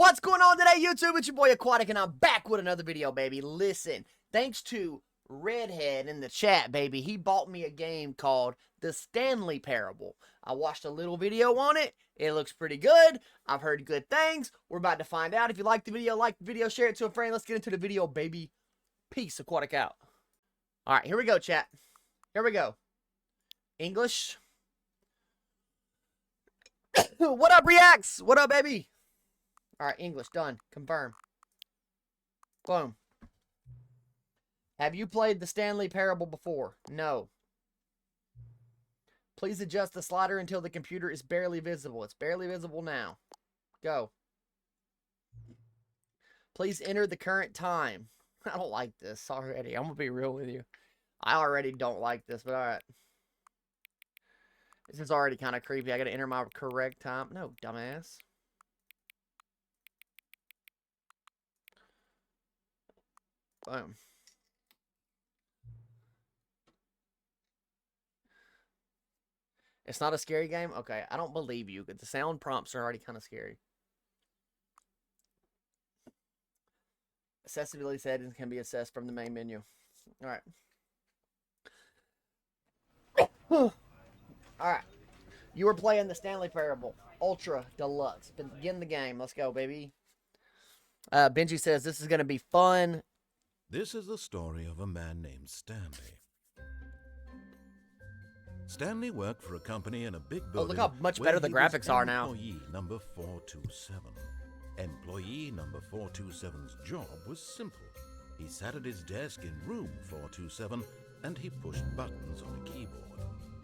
What's going on today, YouTube? It's your boy Aquatic, and I'm back with another video, baby. Listen, thanks to Redhead in the chat, baby, he bought me a game called the Stanley Parable. I watched a little video on it. It looks pretty good. I've heard good things. We're about to find out. If you like the video, share it to a friend. Let's get into the video, baby. Peace. Aquatic out. All right, here we go, chat. Here we go. English. What up, Reacts? What up, baby? All right, English, done. Confirm. Boom. Have you played the Stanley Parable before? No. Please adjust the slider until the computer is barely visible. It's barely visible now. Go. Please enter the current time. I don't like this already. I'm going to be real with you. I already don't like this, but all right. This is already kind of creepy. I got to enter my correct time. No, dumbass. Boom. It's not a scary game? Okay, I don't believe you, because the sound prompts are already kind of scary. Accessibility settings can be assessed from the main menu. Alright. Alright. You were playing the Stanley Parable. Ultra Deluxe. Begin the game. Let's go, baby. Benji says this is going to be fun. This is the story of a man named Stanley. Stanley worked for a company in a big building. Oh, look how much better the graphics are now. Employee number 427. Employee number 427's job was simple. He sat at his desk in room 427 and he pushed buttons on a keyboard.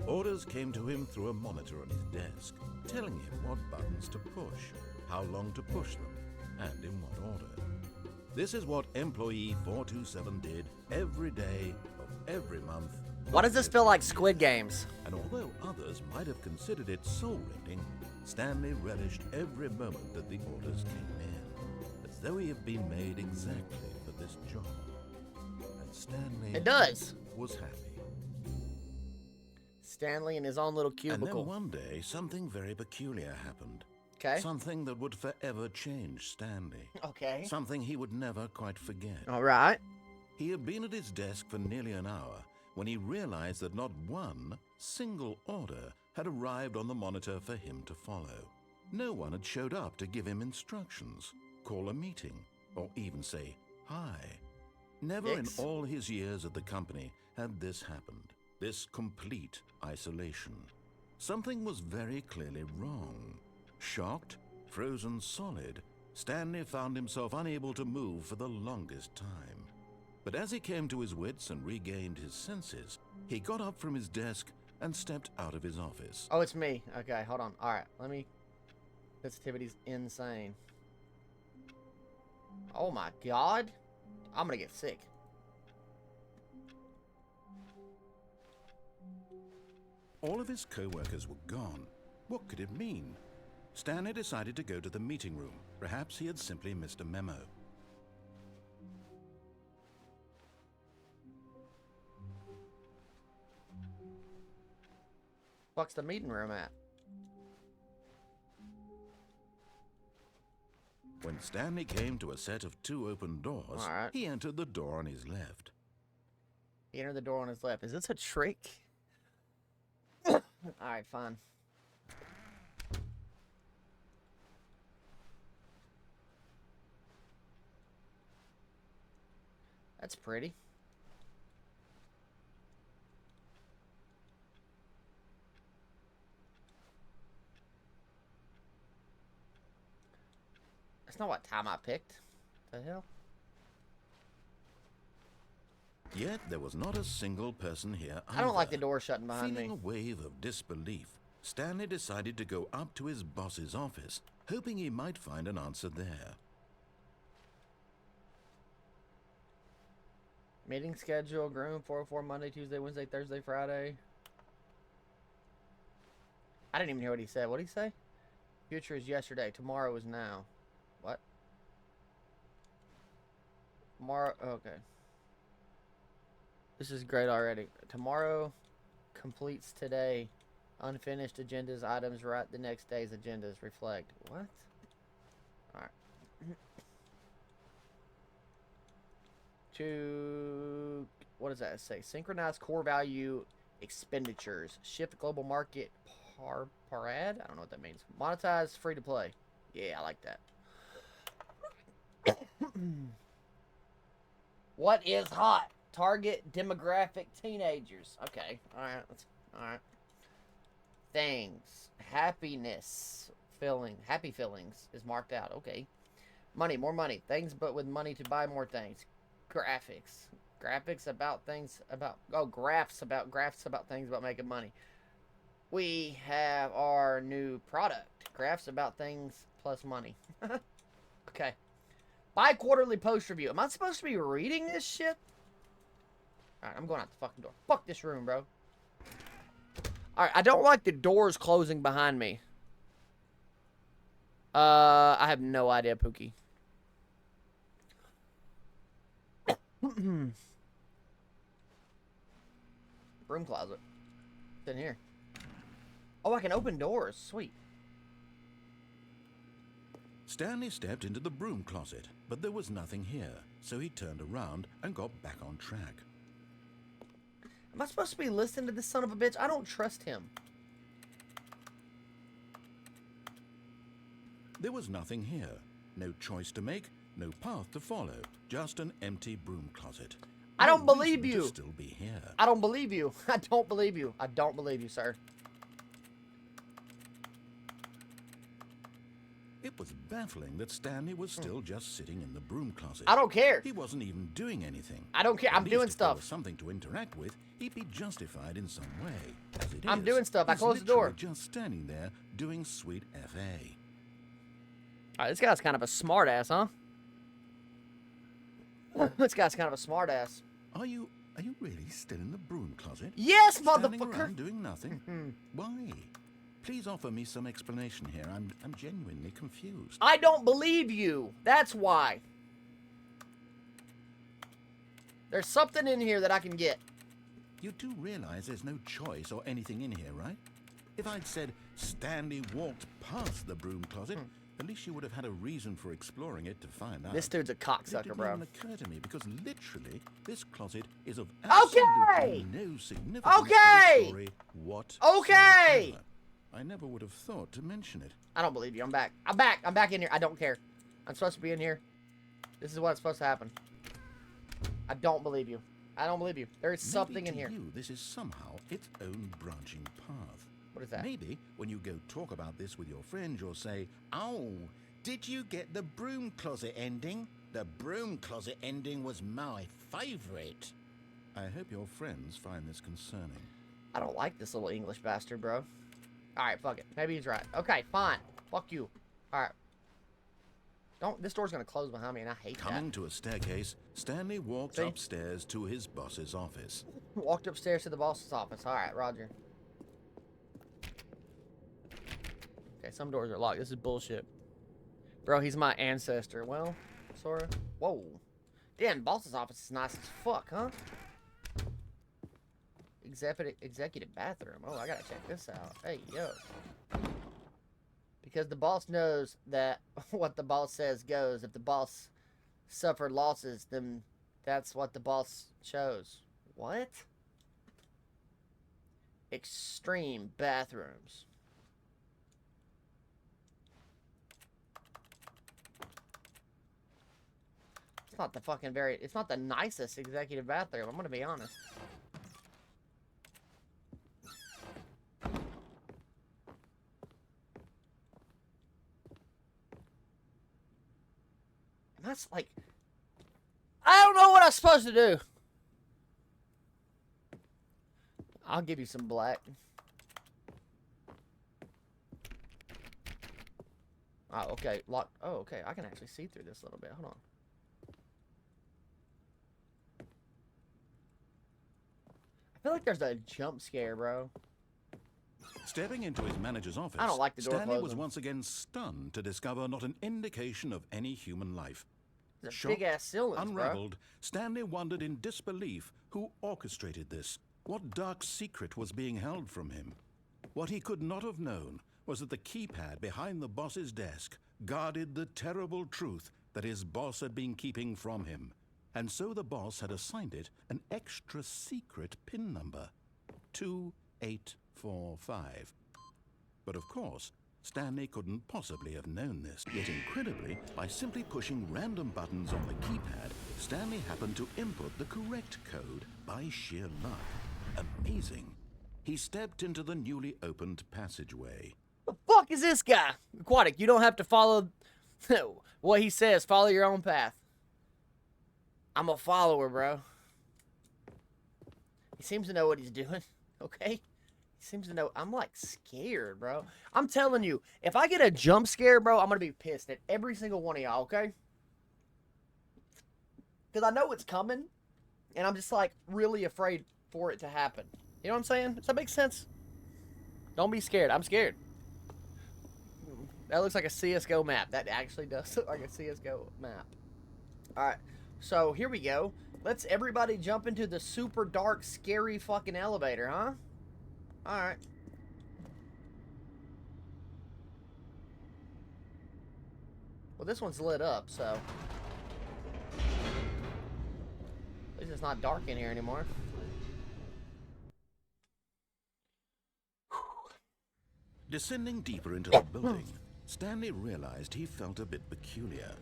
Orders came to him through a monitor on his desk, telling him what buttons to push, how long to push them, and in what order. This is what Employee 427 did every day of every month. Why does this feel like Squid Games? And although others might have considered it soul-rending, Stanley relished every moment that the orders came in, as though he had been made exactly for this job. And Stanley was happy. Stanley in his own little cubicle. And then one day, something very peculiar happened. Okay. Something that would forever change Stanley. Okay. Something he would never quite forget. All right. He had been at his desk for nearly an hour when he realized that not one single order had arrived on the monitor for him to follow. No one had showed up to give him instructions, call a meeting, or even say hi. Never in all his years at the company had this happened, this complete isolation. Something was very clearly wrong. Shocked, frozen solid, Stanley found himself unable to move for the longest time. But as he came to his wits and regained his senses, he got up from his desk and stepped out of his office. Oh, it's me. Okay, hold on. All right, let me... Sensitivity's insane. Oh my god. I'm gonna get sick. All of his co-workers were gone. What could it mean? Stanley decided to go to the meeting room. Perhaps he had simply missed a memo. What's the meeting room at? When Stanley came to a set of two open doors, he entered the door on his left. He entered the door on his left. Is this a trick? Alright, fine. That's pretty. That's not what time I picked. The hell? Yet there was not a single person here either. I don't like the door shutting behind me. Feeling a wave of disbelief, Stanley decided to go up to his boss's office, hoping he might find an answer there. Meeting schedule, room 404, Monday, Tuesday, Wednesday, Thursday, Friday. I didn't even hear what he said. What did he say? Future is yesterday. Tomorrow is now. What? Tomorrow. Okay. This is great already. Tomorrow completes today. Unfinished agendas, items write the next day's agendas. Reflect. What? Alright. To what does that say? Synchronize core value expenditures. Shift global market parad. I don't know what that means. Monetize free to play. Yeah, I like that. What is hot? Target demographic teenagers. Okay. Alright. Alright. Things. Happiness. Happy feelings is marked out. Okay. Money. More money. Things but with money to buy more things. Graphics. Graphics about things about... Oh, graphs about things about making money. We have our new product. Graphs about things plus money. Okay. Bi-quarterly post review. Am I supposed to be reading this shit? Alright, I'm going out the fucking door. Fuck this room, bro. Alright, I don't like the doors closing behind me. I have no idea, Pookie. Broom closet. It's in here. Oh, I can open doors. Sweet. Stanley stepped into the broom closet, but there was nothing here, so he turned around and got back on track. Am I supposed to be listening to this son of a bitch? I don't trust him. There was nothing here. No choice to make, no path to follow, just an empty broom closet. I don't believe reason you. to still be here. I don't believe you. I don't believe you. I don't believe you, sir. It was baffling that Stanley was still just sitting in the broom closet. I don't care. He wasn't even doing anything. I don't care. At I'm least doing if there stuff. was something to interact with, he'd be justified in some way. As it I'm is, doing stuff. I he's closed the door. literally just standing there doing sweet FA. Alright, this guy's kind of a smartass, huh? This guy's kind of a smartass. Are you really still in the broom closet? Yes, Standing motherfucker. around doing nothing? Why? Please offer me some explanation here. I'm genuinely confused. I don't believe you. That's why. There's something in here that I can get. You do realize there's no choice or anything in here, right? If I'd said Stanley walked past the broom closet, at least you would have had a reason for exploring it to find out. This dude's a But it cocksucker, didn't bro. even occur to me because literally this closet is of Okay! absolutely no significance to Okay! the story whatsoever. Okay! I never would have thought to mention it. I don't believe you. I'm back. I'm back. I'm back in here. I don't care. I'm supposed to be in here. This is what's supposed to happen. I don't believe you. I don't believe you. There is something Maybe in here. to you, this is somehow its own branching path. What is that? Maybe when you go talk about this with your friend, you'll say, "Oh, did you get the broom closet ending? The broom closet ending was my favorite." I hope your friends find this concerning. I don't like this little English bastard, bro. Alright, fuck it. Maybe he's right. Okay, fine. Fuck you. Alright. This door's gonna close behind me, and I hate Coming to a staircase, Stanley walked See? upstairs to his boss's office. that. Walked upstairs to the boss's office. Alright, Roger. Okay, some doors are locked. This is bullshit. Bro, he's my ancestor. Well, sorta. Whoa. Damn, boss's office is nice as fuck, huh? Executive bathroom. Oh, I gotta check this out. Hey, yo. Because the boss knows that what the boss says goes. If the boss suffered losses, then that's what the boss chose. What? Extreme bathrooms. It's not the fucking it's not the nicest executive bathroom, I'm gonna be honest. That's like, I don't know what I'm supposed to do. I'll give you some black. Oh, okay. Lock. Oh, okay. I can actually see through this a little bit. Hold on. I feel like there's a jump scare, bro. Stepping into his manager's office, I don't like the door Stanley was closing. once again stunned to discover not an indication of any human life. There's Shocked, big ass ceilings, bro. unraveled, Stanley wondered in disbelief who orchestrated this. What dark secret was being held from him? What he could not have known was that the keypad behind the boss's desk guarded the terrible truth that his boss had been keeping from him, and so the boss had assigned it an extra secret PIN number, 2845. But of course, Stanley couldn't possibly have known this. Yet incredibly, by simply pushing random buttons on the keypad, Stanley happened to input the correct code by sheer luck. Amazing. He stepped into the newly opened passageway. The fuck is this guy? Aquatic, you don't have to follow what he says. Follow your own path. I'm a follower, bro. He seems to know what he's doing, okay? He seems to know. I'm, like, scared, bro. I'm telling you, if I get a jump scare, bro, I'm going to be pissed at every single one of y'all, okay? Because I know it's coming, and I'm just, like, really afraid for it to happen. You know what I'm saying? Does that make sense? Don't be scared. I'm scared. That looks like a CSGO map. That actually does look like a CSGO map. Alright, so here we go. Let's everybody jump into the super dark, scary fucking elevator, huh? Alright. Well, this one's lit up, so... At least it's not dark in here anymore. Descending deeper into the building, Stanley realized he felt a bit peculiar.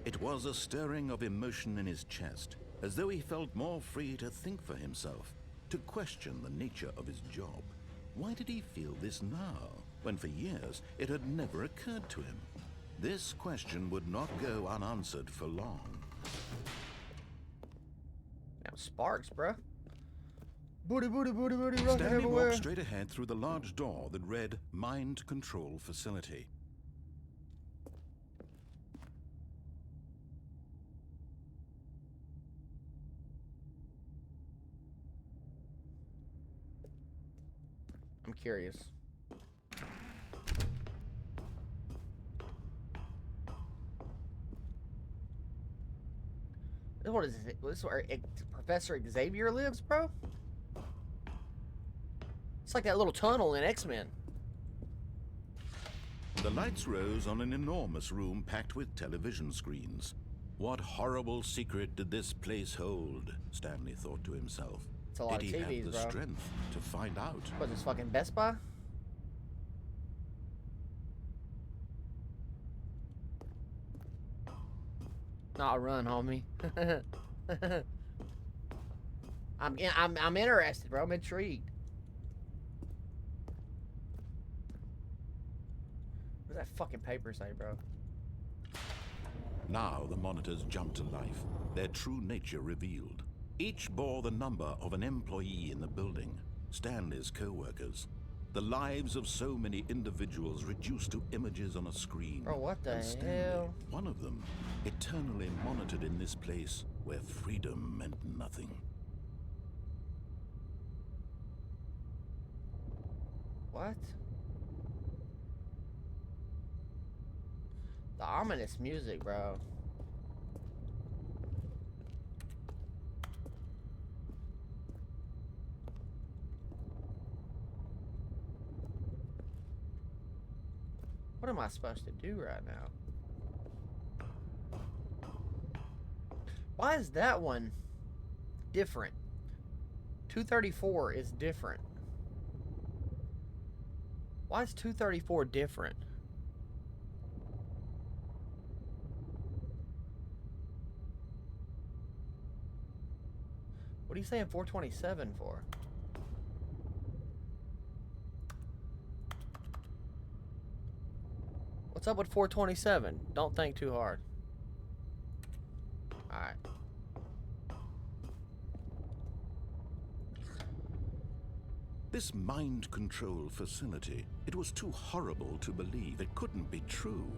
It was a stirring of emotion in his chest, as though he felt more free to think for himself, to question the nature of his job. Why did he feel this now, when for years it had never occurred to him? This question would not go unanswered for long. Now sparks, bruh. Booty, booty, booty, booty, rocket Stanley everywhere. walked straight ahead through the large door that read Mind Control Facility. I'm curious. What is it? This is where Professor Xavier lives, bro? It's like that little tunnel in X-Men. The lights rose on an enormous room packed with television screens. What horrible secret did this place hold? Stanley thought to himself. It's a lot Did of he TVs, have the bro. strength to find out? What is this, fucking Best Buy? Nah, run, homie. I'm interested, bro. I'm intrigued. What does that fucking paper say, bro? Now the monitors jumped to life, their true nature revealed. Each bore the number of an employee in the building, Stanley's co-workers. The lives of so many individuals reduced to images on a screen. Bro, what the and Stanley, hell? one of them, eternally monitored in this place where freedom meant nothing. What? The ominous music, bro. What am I supposed to do right now? Why is that one different? 234 is different. Why is 234 different? What are you saying 427 for? What's up with 427? Don't think too hard. Alright. This mind control facility, it was too horrible to believe. It couldn't be true.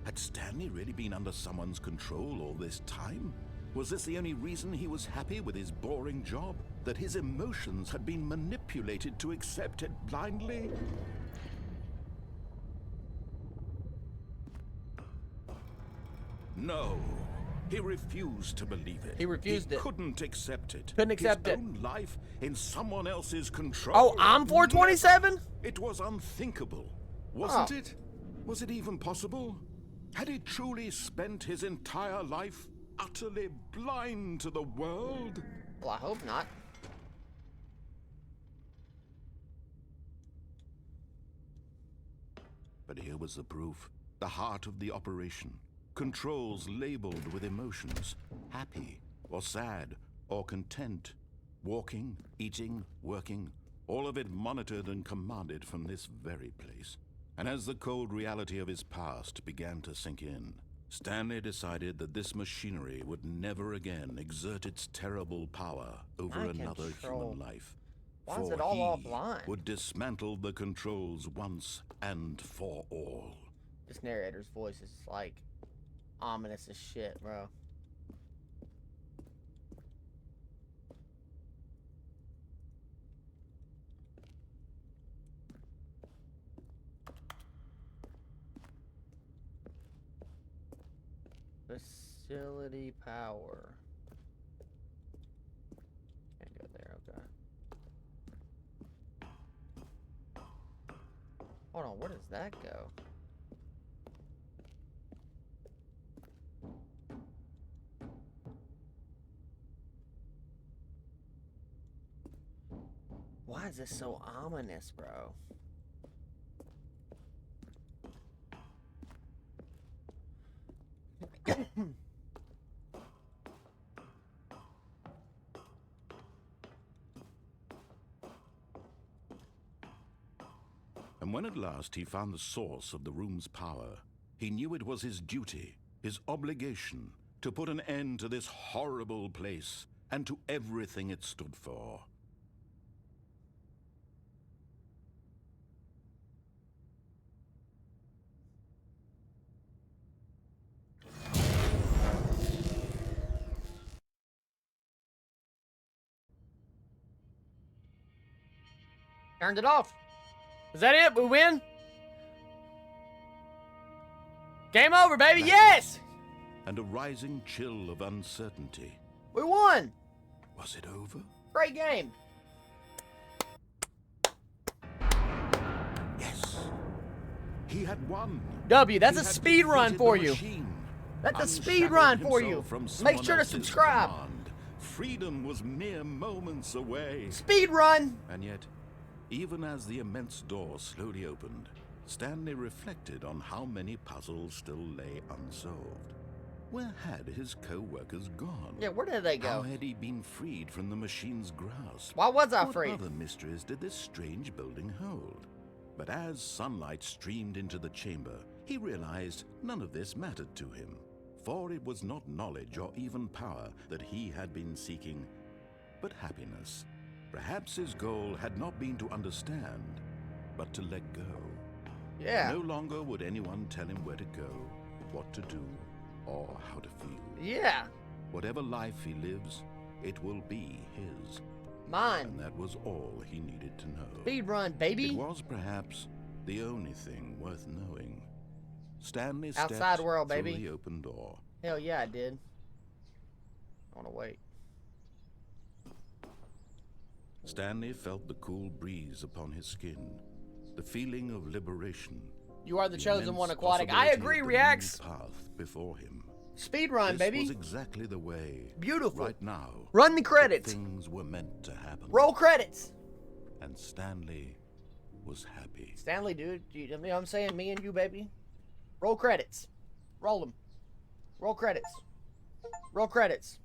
Had Stanley really been under someone's control all this time? Was this the only reason he was happy with his boring job? That his emotions had been manipulated to accept it blindly? No. He refused to believe it. He refused it. He couldn't accept it. Couldn't accept His it. own life in someone else's control. Oh, I'm 427? It was unthinkable. Wasn't Oh. it? Was it even possible? Had he truly spent his entire life utterly blind to the world? Well, I hope not. But here was the proof. The heart of the operation. Controls labeled with emotions. Happy, or sad, or content. Walking, eating, working. All of it monitored and commanded from this very place. And as the cold reality of his past began to sink in, Stanley decided that this machinery would never again exert its terrible power over another human life. Why is it all offline? Would dismantle the controls once and for all. This narrator's voice is like ominous as shit, bro. Facility power. Can't go there, okay. Hold on, where does that go? Why is this so ominous, bro? And when at last he found the source of the room's power, he knew it was his duty, his obligation, to put an end to this horrible place and to everything it stood for. Turned it off. Is that it? We win? Game over, baby. Yes! And a rising chill of uncertainty. We won! Was it over? Great game. Yes. He had won. W, that's He a had speed run defeated for the you. machine, That's a speed unshackled run for you. himself from Make someone sure to else's subscribe. command. Freedom was mere moments away. Speed run. And yet, even as the immense door slowly opened, Stanley reflected on how many puzzles still lay unsolved. Where had his co-workers gone? Yeah, where did they go? How had he been freed from the machine's grasp? Why was I What free? other mysteries did this strange building hold? But as sunlight streamed into the chamber, he realized none of this mattered to him. For it was not knowledge or even power that he had been seeking, but happiness. Perhaps his goal had not been to understand, but to let go. Yeah. No longer would anyone tell him where to go, what to do, or how to feel. Yeah. Whatever life he lives, it will be his. Mine. And that was all he needed to know. Speed run, baby. It was perhaps the only thing worth knowing. Stanley Outside stepped world, through baby. the open door. Hell yeah, I did. I want to wait. Stanley felt the cool breeze upon his skin, the feeling of liberation. You are the chosen immense one, Aquatic. I possibility agree, of the Reacts. new path before him. Speed run, This baby. was exactly the way. Beautiful. Right now. Run the credits. Things were meant to happen. Roll credits. And Stanley was happy. Stanley, dude. You know what I'm saying? Me and you, baby. Roll credits. Roll them. Roll credits. Roll credits.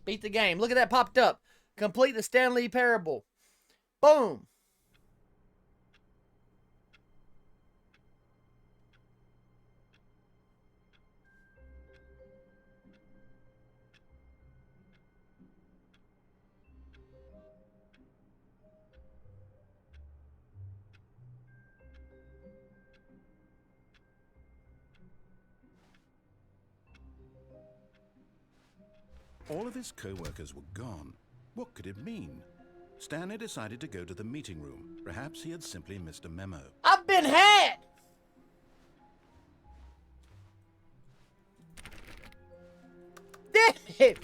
Beat the game. Look at that popped up. Complete the Stanley Parable. Boom. All of his co-workers were gone. What could it mean? Stanley decided to go to the meeting room. Perhaps he had simply missed a memo. I've been had. Damn it.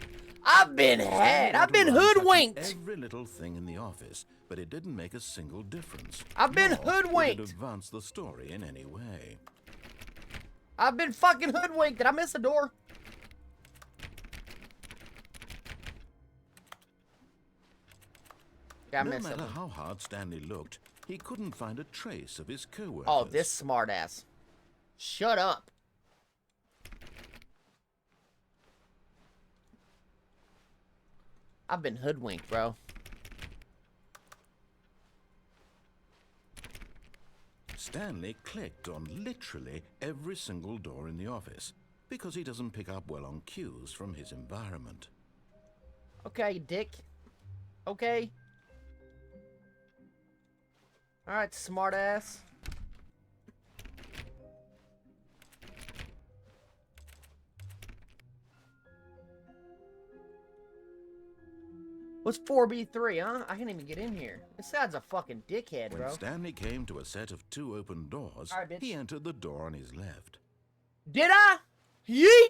I've been had. I've been hoodwinked. Every little thing in the office, but it didn't make a single difference. I've been Nor did hoodwinked. it advance the story in any way. I've been fucking hoodwinked. Did I miss a door? Yeah, I No missed matter something. how hard Stanley looked, he couldn't find a trace of his co-workers. Oh, this smartass. Shut up. I've been hoodwinked, bro. Stanley clicked on literally every single door in the office because he doesn't pick up well on cues from his environment. Okay, dick. Okay. Alright, smartass. What's 4B3, huh? I can't even get in here. This guy's a fucking dickhead, When bro. Stanley came to a set of 2 open doors, All right, bitch. he entered the door on his left. Did I? Yeet!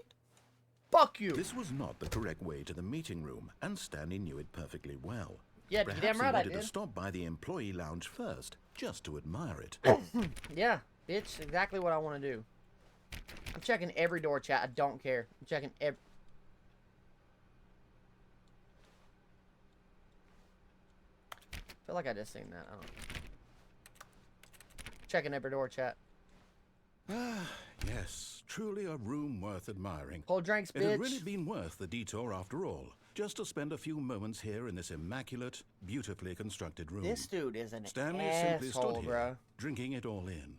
Fuck you. This was not the correct way to the meeting room, and Stanley knew it perfectly well. Yeah, Perhaps damn right he I wanted did. to stop by the employee lounge first, just to admire it. Yeah, bitch, exactly what I want to do. I'm checking every door, chat. I don't care. I'm checking every... I feel like I just seen that. I don't know. Checking every door, chat. Yes, truly a room worth admiring. Cold drinks, It had bitch. really been worth the detour after all, just to spend a few moments here in this immaculate, beautifully constructed room. This dude is an Stanley simply asshole, stood here, bro. drinking it all in.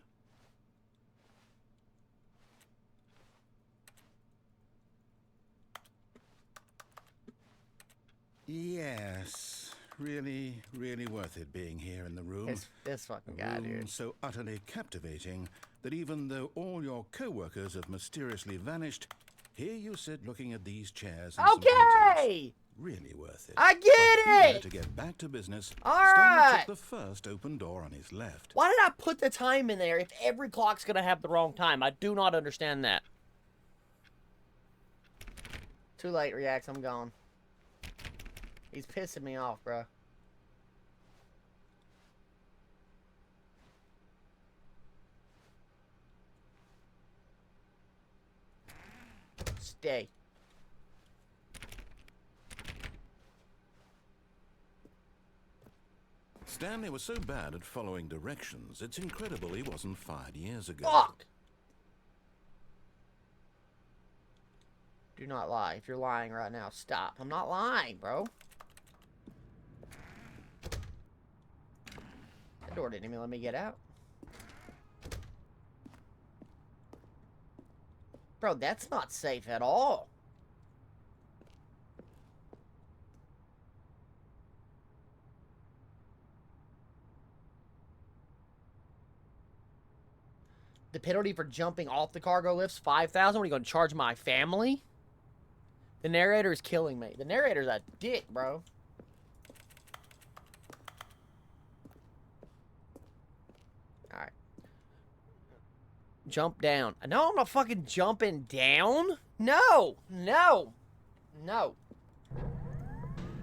Yes, really, really worth it being here in the room. This fucking A guy, room dude. so utterly captivating that even though all your co-workers have mysteriously vanished, here you sit looking at these chairs and some paintings. Okay! Really worth it. I get But eager it! to get back to business, All Stanley right. took the first open door on his left. Why did I put the time in there if every clock's gonna have the wrong time? I do not understand that. Too late, Reacts. I'm gone. He's pissing me off, bro. Stay. Stanley was so bad at following directions, it's incredible he wasn't fired years ago. Fuck! Do not lie. If you're lying right now, stop. I'm not lying, bro. That door didn't even let me get out. Bro, that's not safe at all. The penalty for jumping off the cargo lift's 5,000. What are you going to charge my family? The narrator is killing me. The narrator's a dick, bro. Alright. Jump down. No, I'm not fucking jumping down. No. No. No.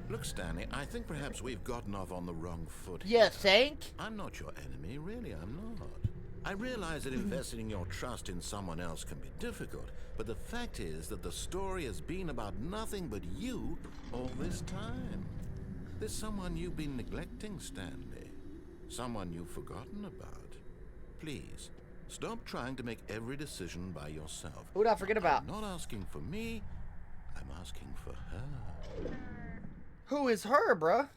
Look, Stanley, I think perhaps we've gotten off on the wrong foot. You think? I'm not your enemy, really, I'm not. I realize that investing your trust in someone else can be difficult, but the fact is that the story has been about nothing but you all this time. There's someone you've been neglecting, Stanley. Someone you've forgotten about. Please, stop trying to make every decision by yourself. Who did I forget about? I'm not asking for me, I'm asking for her. Who is her, bruh?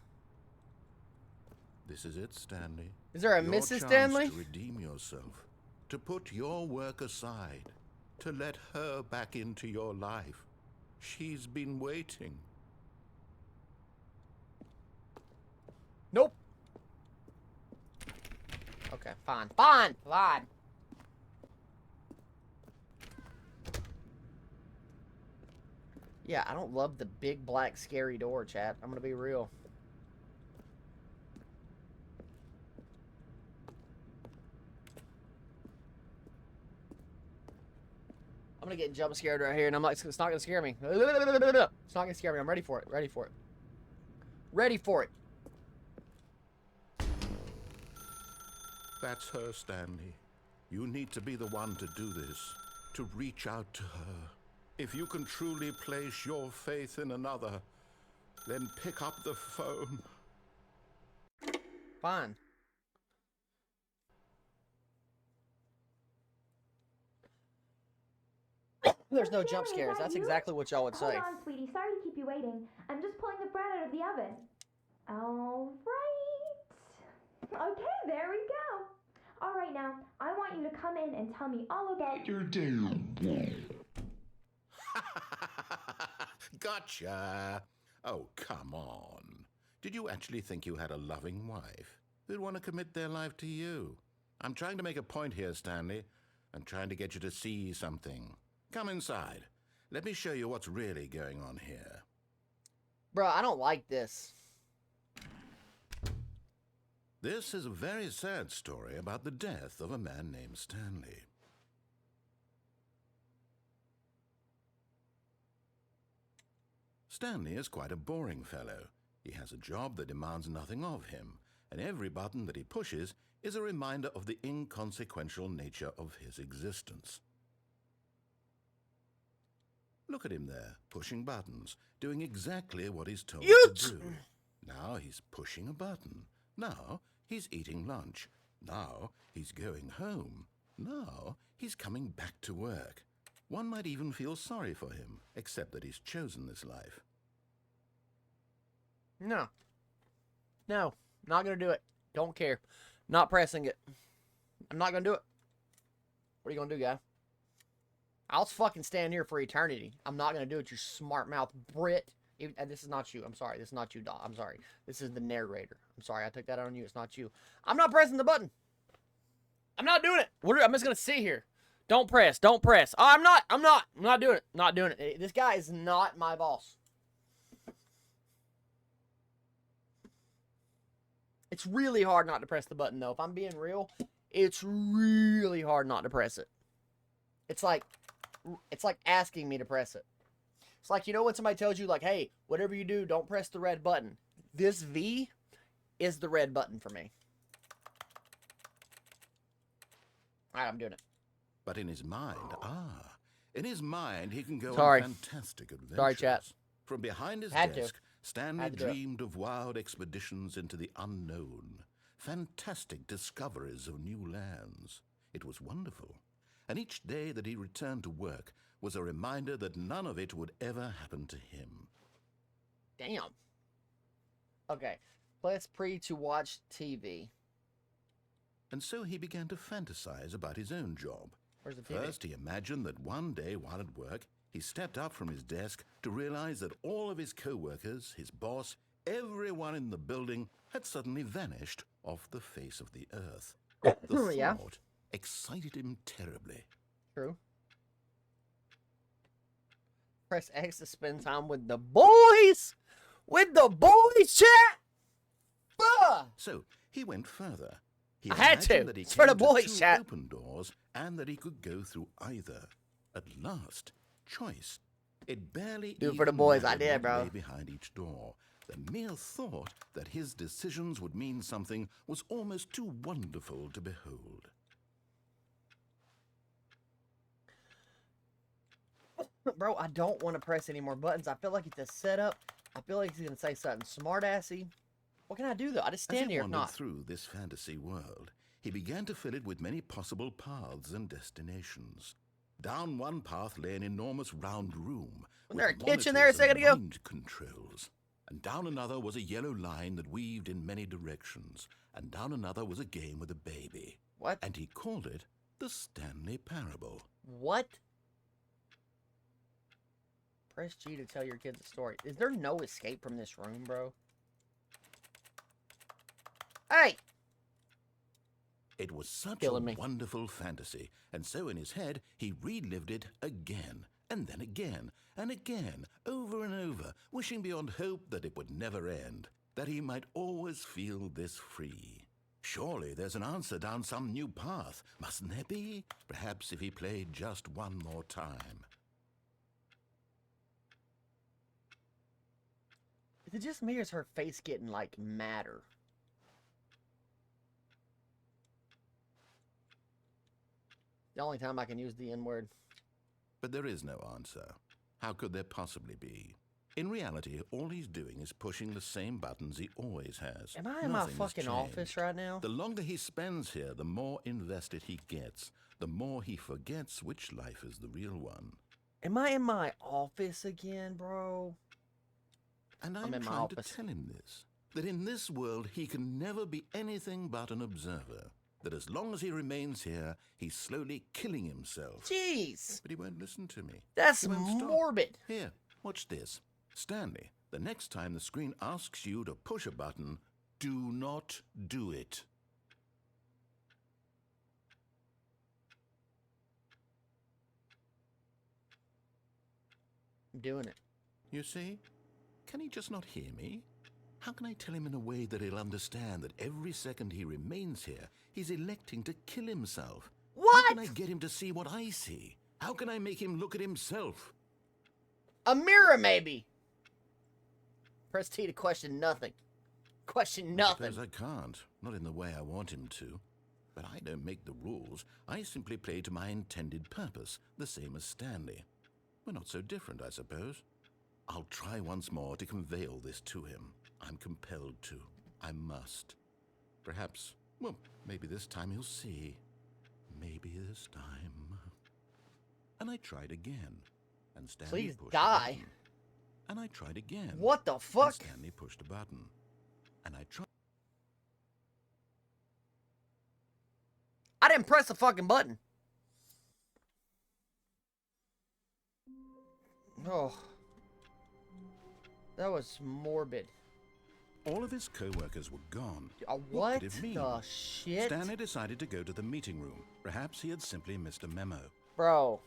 This is it, Stanley. Is there a Your Mrs. chance Stanley? to redeem yourself, to put your work aside, to let her back into your life. She's been waiting. Nope. Okay, fine. Fine. Fine. Yeah, I don't love the big black scary door, chat. I'm gonna be real. I'm gonna get jump scared right here, and I'm like, it's not gonna scare me. It's not gonna scare me. I'm ready for it. Ready for it. Ready for it. That's her, Stanley. You need to be the one to do this, to reach out to her. If you can truly place your faith in another, then pick up the phone. Fine. There's no jump scares. That's exactly what y'all would say. Hold on, sweetie. Sorry to keep you waiting. I'm just pulling the bread out of the oven. All right. Okay, there we go. All right, now, I want you to come in and tell me all about your day. Gotcha. Oh, come on. Did you actually think you had a loving wife who'd want to commit their life to you? I'm trying to make a point here, Stanley. I'm trying to get you to see something. Come inside. Let me show you what's really going on here. Bro, I don't like this. This is a very sad story about the death of a man named Stanley. Stanley is quite a boring fellow. He has a job that demands nothing of him, and every button that he pushes is a reminder of the inconsequential nature of his existence. Look at him there, pushing buttons, doing exactly what he's told to do. Now he's pushing a button. Now he's eating lunch. Now he's going home. Now he's coming back to work. One might even feel sorry for him, except that he's chosen this life. No. No. Not gonna do it. Don't care. Not pressing it. I'm not gonna do it. What are you gonna do, guy? I'll fucking stand here for eternity. I'm not gonna do it, you smart mouth Brit. This is not you. I'm sorry. This is not you, dog. I'm sorry. This is the narrator. I'm sorry. I took that on you. It's not you. I'm not pressing the button. I'm not doing it. I'm just gonna sit here. Don't press. Don't press. Oh, I'm not doing it. Not doing it. This guy is not my boss. It's really hard not to press the button, though. If I'm being real, it's really hard not to press it. It's like asking me to press it. It's like, you know when somebody tells you, like, hey, whatever you do, don't press the red button. This V is the red button for me. All right, I'm doing it. But in his mind, he can go Sorry. on fantastic adventures. Sorry, chat. From behind his Had desk, to. Stanley dreamed of wild expeditions into the unknown, fantastic discoveries of new lands. It was wonderful. And each day that he returned to work was a reminder that none of it would ever happen to him. Damn. Okay. Press pre to watch TV. And so he began to fantasize about his own job. Where's the TV? First, he imagined that one day while at work, he stepped up from his desk to realize that all of his co-workers, his boss, everyone in the building had suddenly vanished off the face of the earth. The Yeah. thought excited him terribly. True. Press X to spend time with the boys. With the boys, chat. So he went further. He I had to. imagined that he It's for the came to boys, two chat. open doors and that he could go through either. At last, choice. It barely Do it for the even boys. I mattered did, what bro. lay behind each door. The mere thought that his decisions would mean something was almost too wonderful to behold. Bro, I don't want to press any more buttons. I feel like it's a setup. I feel like he's going to say something smart-assy. What can I do, though? I just stand As he here if wandered not. through this fantasy world, he began to fill it with many possible paths and destinations. Down one path lay an enormous round room. Wasn't there a with kitchen there a monitors and second ago? mind controls. And down another was a yellow line that weaved in many directions. And down another was a game with a baby. What? And he called it the Stanley Parable. What? Press G to tell your kids a story. Is there no escape from this room, bro? Hey! It was such Killing a me. wonderful fantasy, and so in his head he relived it again, and then again, and again, over and over, wishing beyond hope that it would never end, that he might always feel this free. Surely there's an answer down some new path, mustn't there be? Perhaps if he played just one more time. Is it just me or is her face getting, like, madder? The only time I can use the N-word. But there is no answer. How could there possibly be? In reality, all he's doing is pushing the same buttons he always has. Am I in Nothing my has fucking office changed. right now? The longer he spends here, the more invested he gets. The more he forgets which life is the real one. Am I in my office again, bro? And I'm I'm in my trying to office. tell him this. That in this world, he can never be anything but an observer. That as long as he remains here, he's slowly killing himself. Jeez. But he won't listen to me. That's He won't stop. morbid. Here, watch this. Stanley, the next time the screen asks you to push a button, do not do it. I'm doing it. You see? Can he just not hear me? How can I tell him in a way that he'll understand that every second he remains here, he's electing to kill himself? What? How can I get him to see what I see? How can I make him look at himself? A mirror, maybe. Press T to question nothing. Question nothing. I suppose I can't. Not in the way I want him to. But I don't make the rules. I simply play to my intended purpose, the same as Stanley. We're not so different, I suppose. I'll try once more to convey all this to him. I'm compelled to. I must. Perhaps, well, maybe this time he'll see. Maybe this time. And I tried again. And Stanley Please pushed die. a button. And I tried again. What the And fuck? Stanley pushed a button. And I tried. I didn't press the fucking button. Oh. That was morbid. All of his co-workers were gone. What could it mean? the shit? Stanley decided to go to the meeting room. Perhaps he had simply missed a memo. Bro.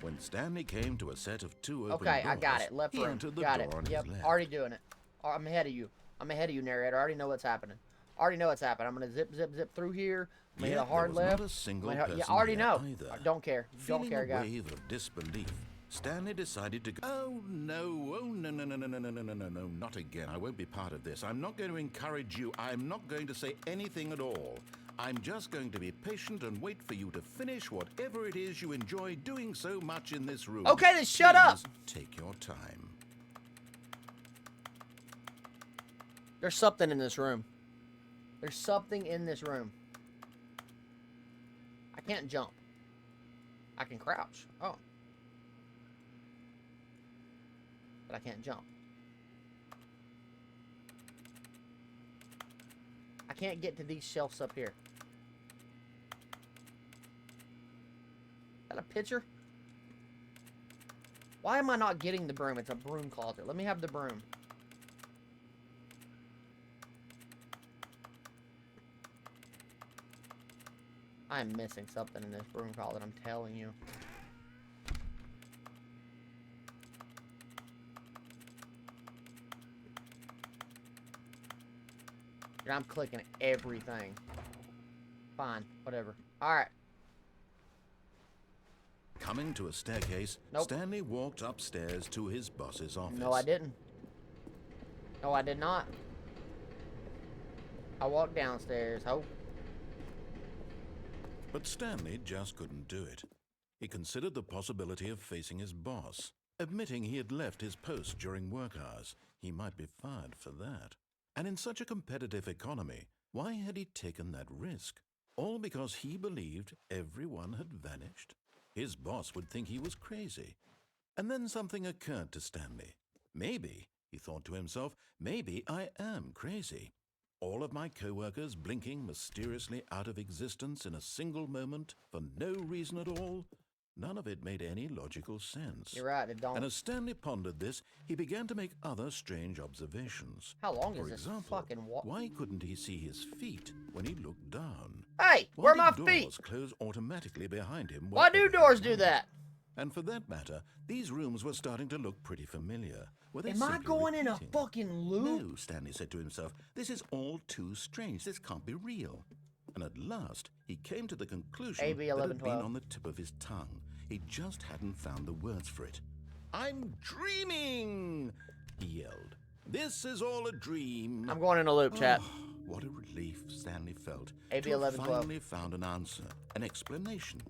When Stanley came to a set of two open Okay, I got doors, it. Left he room. entered the Got door it. on Yep. his left. Already doing it. I'm ahead of you. I'm ahead of you, narrator. I already know what's happening. Already know what's happening. I'm gonna zip, zip, zip through here. I'm gonna hit a Yet hard there was left. not a single I'm gonna person yeah, I already here know. either. I don't care. Don't Feeling care, a guy. wave of disbelief, Stanley decided to go. Oh no, no, not again. I won't be part of this. I'm not going to encourage you. I'm not going to say anything at all. I'm just going to be patient and wait for you to finish whatever it is you enjoy doing so much in this room. Okay, then shut up. Please take your time. There's something in this room. There's something in this room. I can't jump. I can crouch. Oh. But I can't jump. I can't get to these shelves up here. Is that a picture? Why am I not getting the broom? It's a broom closet. Let me have the broom. I am missing something in this broom closet, I'm telling you. Dude, I'm clicking everything. Fine, whatever. Alright. Coming to a staircase, Nope. Stanley walked upstairs to his boss's office. No, I didn't. No, I did not. I walked downstairs. Oh. But Stanley just couldn't do it. He considered the possibility of facing his boss. Admitting he had left his post during work hours, he might be fired for that. And in such a competitive economy, why had he taken that risk? All because he believed everyone had vanished? His boss would think he was crazy. And then something occurred to Stanley. Maybe, he thought to himself, maybe I am crazy. All of my co-workers blinking mysteriously out of existence in a single moment for no reason at all? None of it made any logical sense. You're right, it don't. And as Stanley pondered this, he began to make other strange observations. How long For is this example, fucking walk? why couldn't he see his feet when he looked down? Hey, Why where are my did feet? doors close automatically behind him? Why do wherever he doors do went? that? And for that matter, these rooms were starting to look pretty familiar. Were they Am I simply going in a repeating? fucking loop? No, Stanley said to himself, this is all too strange. This can't be real. And at last, he came to the conclusion AB that 11, had been 12. on the tip of his tongue. He just hadn't found the words for it. I'm dreaming, he yelled. This is all a dream. I'm going in a loop, chat. What a relief Stanley felt AB to have 11, 12. finally found an answer, an explanation.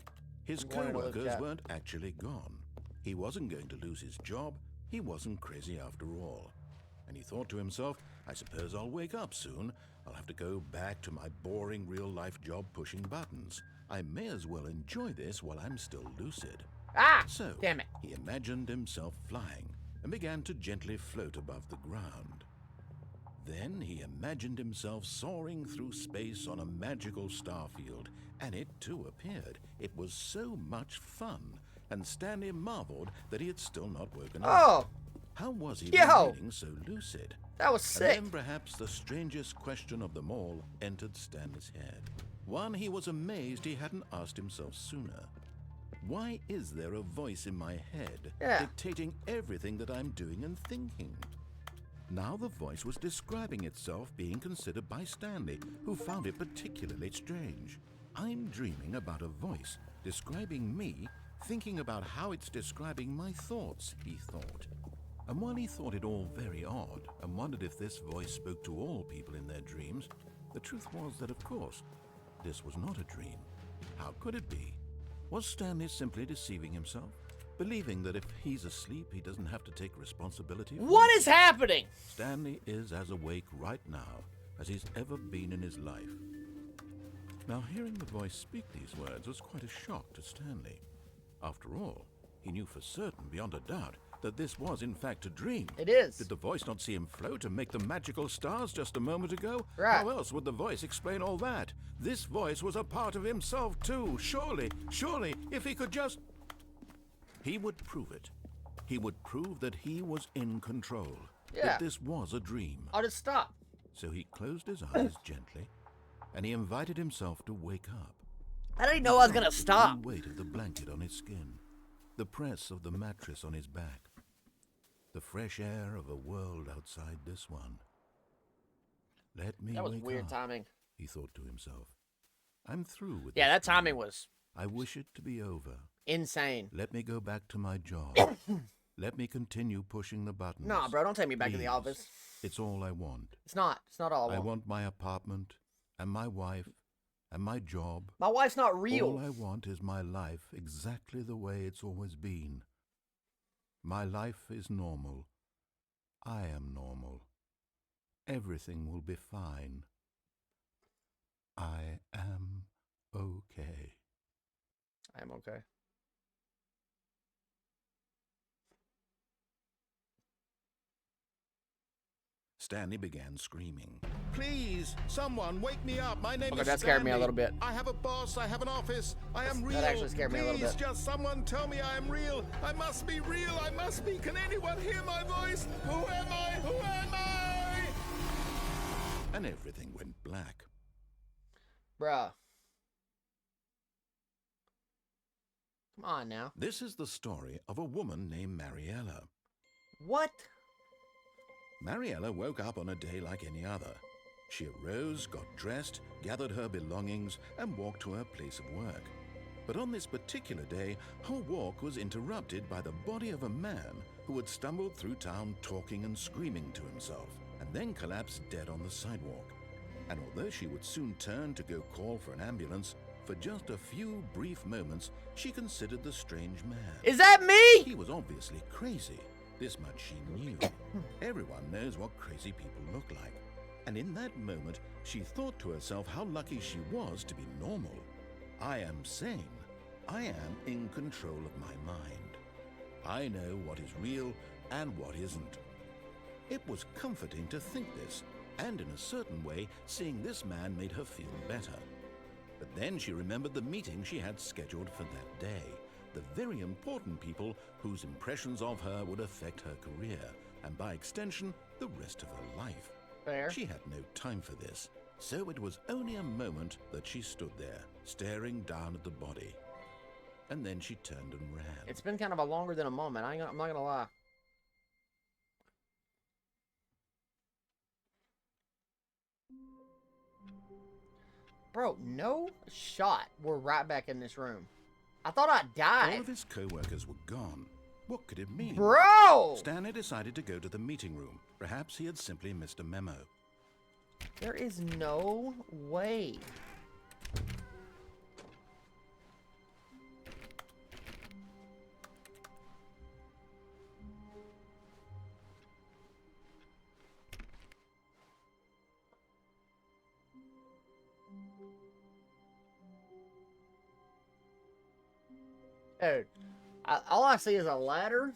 His I'm going to look co-workers up. weren't actually gone. He wasn't going to lose his job. He wasn't crazy after all. And he thought to himself, I suppose I'll wake up soon. I'll have to go back to my boring real-life job pushing buttons. I may as well enjoy this while I'm still lucid. Ah! So, Damn it. he imagined himself flying and began to gently float above the ground. Then he imagined himself soaring through space on a magical starfield, and it too appeared. It was so much fun, and Stanley marveled that he had still not woken up. Oh, How was he Yo! remaining so lucid? that was And sick. then perhaps the strangest question of them all entered Stanley's head. One he was amazed he hadn't asked himself sooner. Why is there a voice in my head Yeah. dictating everything that I'm doing and thinking? Now the voice was describing itself being considered by Stanley, who found it particularly strange. I'm dreaming about a voice describing me, thinking about how it's describing my thoughts, he thought. And while he thought it all very odd and wondered if this voice spoke to all people in their dreams, the truth was that, of course, this was not a dream. How could it be? Was Stanley simply deceiving himself, believing that if he's asleep, he doesn't have to take responsibility for What it? is happening? Stanley is as awake right now as he's ever been in his life. Now, hearing the voice speak these words was quite a shock to Stanley. After all, he knew for certain, beyond a doubt, that this was in fact a dream. It is. Did the voice not see him float and make the magical stars just a moment ago? Right. How else would the voice explain all that? This voice was a part of himself too. Surely, if he could just... He would prove it. He would prove that he was in control. Yeah. That this was a dream. I'll just stop. So he closed his eyes gently, and he invited himself to wake up. I didn't know I was gonna stop. The weight of the blanket on his skin, the press of the mattress on his back, the fresh air of a world outside this one. Let me That was wake weird up, timing. he thought to himself. I'm through with Yeah, this that timing dream. was I wish it to be over. insane. Let me go back to my job. Let me continue pushing the buttons. Nah, bro, don't take me back to the Please. office. It's all I want. It's not. It's not all I I want. want my apartment, and my wife, and my job. My wife's not real. All I want is my life exactly the way it's always been. My life is normal. I am normal. Everything will be fine. I am okay. I'm okay. Stanley began screaming. Please, someone, wake me up. My name Okay, is that scared me a Stanley. little bit. I have a boss. I have an office. I am real. That actually scared me a little Please, bit. just someone tell me I am real. I must be real. I must be. Can anyone hear my voice? Who am I? Who am I? And everything went black. Bruh. Come on now. This is the story of a woman named Mariella. What? Mariella woke up on a day like any other. She arose, got dressed, gathered her belongings, and walked to her place of work. But on this particular day, her walk was interrupted by the body of a man who had stumbled through town talking and screaming to himself, and then collapsed dead on the sidewalk. And although she would soon turn to go call for an ambulance, for just a few brief moments, she considered the strange man. Is that me? He was obviously crazy. This much she knew. Everyone knows what crazy people look like. And in that moment, she thought to herself how lucky she was to be normal. I am sane. I am in control of my mind. I know what is real and what isn't. It was comforting to think this, and in a certain way, seeing this man made her feel better. But then she remembered the meeting she had scheduled for that day. The very important people whose impressions of her would affect her career, and by extension, the rest of her life. Fair. She had no time for this, so it was only a moment that she stood there, staring down at the body. And then she turned and ran. It's been kind of a longer than a moment. I'm not gonna lie. Bro, no shot. We're right back in this room. I thought I All died. of his co-workers were gone. What could it mean? Bro! Stanley decided to go to the meeting room. Perhaps he had simply missed a memo. There is no way. Dude, all I see is a ladder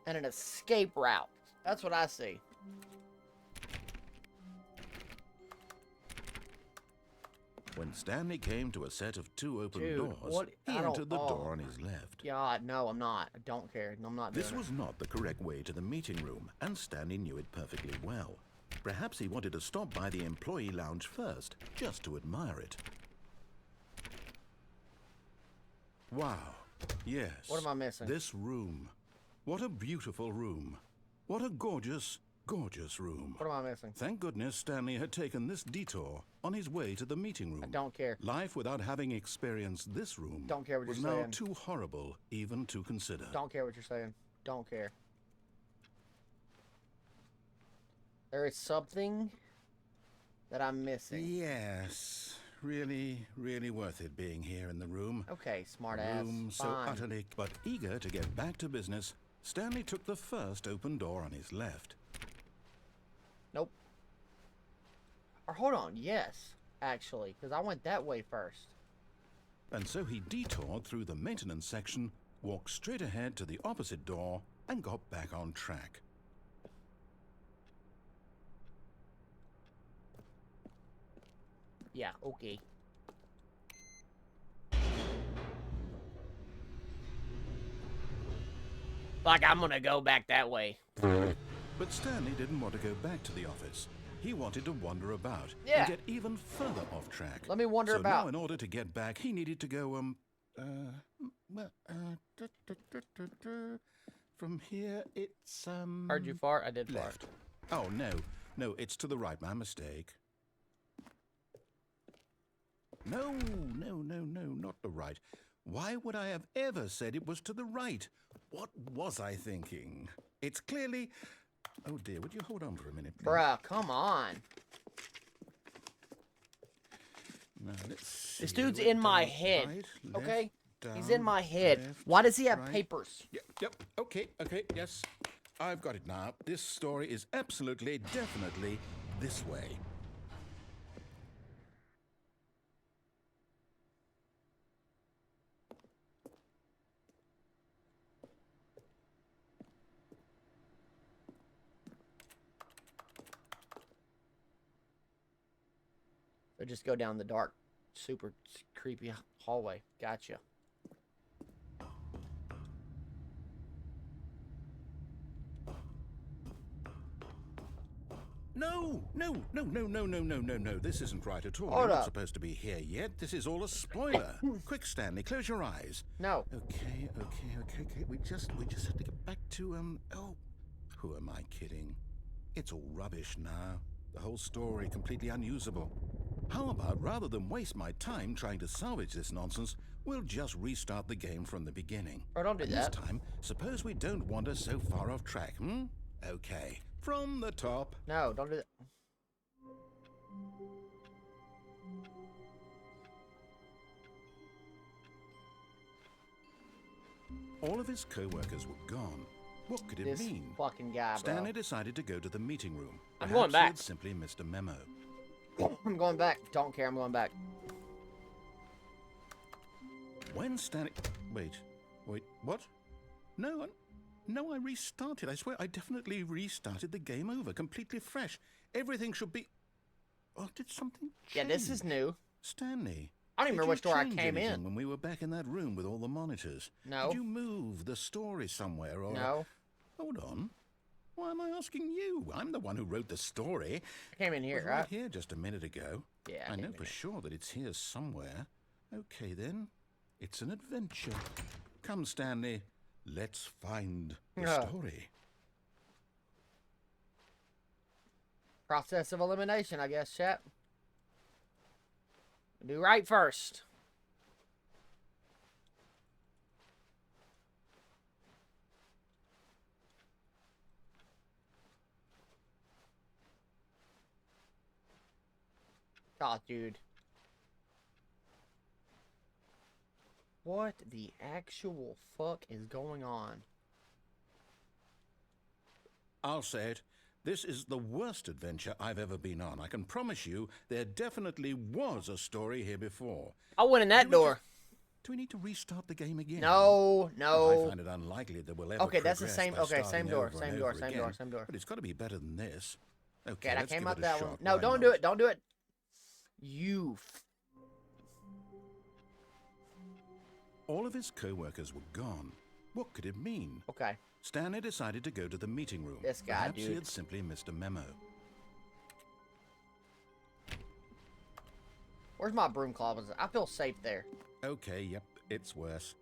and an escape route. That's what I see. When Stanley came to a set of 2 open Dude, doors, what? he I don't- entered the oh door on his left. God, no, I'm not. I don't care. I'm not doing This it. was not the correct way to the meeting room, and Stanley knew it perfectly well. Perhaps he wanted to stop by the employee lounge first, just to admire it. Wow. Yes. What am I missing? This room. What a beautiful room. What a gorgeous, gorgeous room. What am I missing? Thank goodness Stanley had taken this detour on his way to the meeting room. I don't care. Life without having experienced this room Don't care what was you're now saying. too horrible even to consider. Don't care what you're saying. Don't care. There is something that I'm missing. Yes. Really, really worth it being here in the room. Okay, smart A ass. room so Fine. utterly... But eager to get back to business, Stanley took the first open door on his left. Nope. Or hold on, yes, actually, because I went that way first. And so he detoured through the maintenance section, walked straight ahead to the opposite door, and got back on track. Yeah, okay. Like, I'm gonna go back that way. But Stanley didn't want to go back to the office. He wanted to wander about Yeah. and get even further off track. Let me wander so about. now, in order to get back, he needed to go, from here, it's, Heard you fart? I did fart. left. Oh, no. No, it's to the right. My mistake. No, not the right. Why would I have ever said it was to the right? What was I thinking? It's clearly... Oh, dear. Would you hold on for a minute, please? Bruh, come on. Now, let's see. This dude's Wait, in my down, head, right, okay? left, He's down, in my head. left, Why does he have right. papers? Yep, okay, yes. I've got it now. This story is absolutely, definitely this way. Or just go down the dark, super creepy hallway. Gotcha. No. This isn't right at all. Hold You're not up. supposed to be here yet. This is all a spoiler. Quick, Stanley, close your eyes. No. Okay. We just have to get back to, oh, who am I kidding? It's all rubbish now. The whole story completely unusable. How about, rather than waste my time trying to salvage this nonsense, we'll just restart the game from the beginning. Or don't do And that. this time, suppose we don't wander so far off track, Okay, from the top. No, don't do that. All of his co-workers were gone. What could it This mean? fucking guy, bro. Stanley decided to go to the meeting room. I'm Perhaps going back. He had simply missed a memo. I'm going back. Don't care. I'm going back. When Stanley... Wait, what? No, I restarted. I swear, I definitely restarted the game over, completely fresh. Everything should be... Oh, did something change? Yeah, this is new. Stanley. I don't even did remember you which door I change came anything in. when we were back in that room with all the monitors? No. Did you move the story somewhere or... No. Hold on. Why am I asking you? I'm the one who wrote the story. I came in It here, was right? right here just a minute ago. Yeah, I came know in for here. sure that it's here somewhere. Okay, then. It's an adventure. Come, Stanley. Let's find the Yeah. story. Process of elimination, I guess, chat. Do right first. Oh, dude. What the actual fuck is going on? I'll say it. This is the worst adventure I've ever been on. I can promise you there definitely was a story here before. I went in that Do we door. Do we need to restart the game again? No, I no. find it unlikely that we'll ever Okay, that's the progress same. by Okay, starting same door, over same and door, over same again. door, same door. But it's got to be better than this. Okay, Okay, I let's came give out it a that shot. one. No, Why don't not? do it. Don't do it. You. All of his co-workers were gone. What could it mean? Okay. Stanley decided to go to the meeting room. This guy, Perhaps dude. he had simply missed a memo. Where's my broom closet? I feel safe there. Okay, yep, it's worse.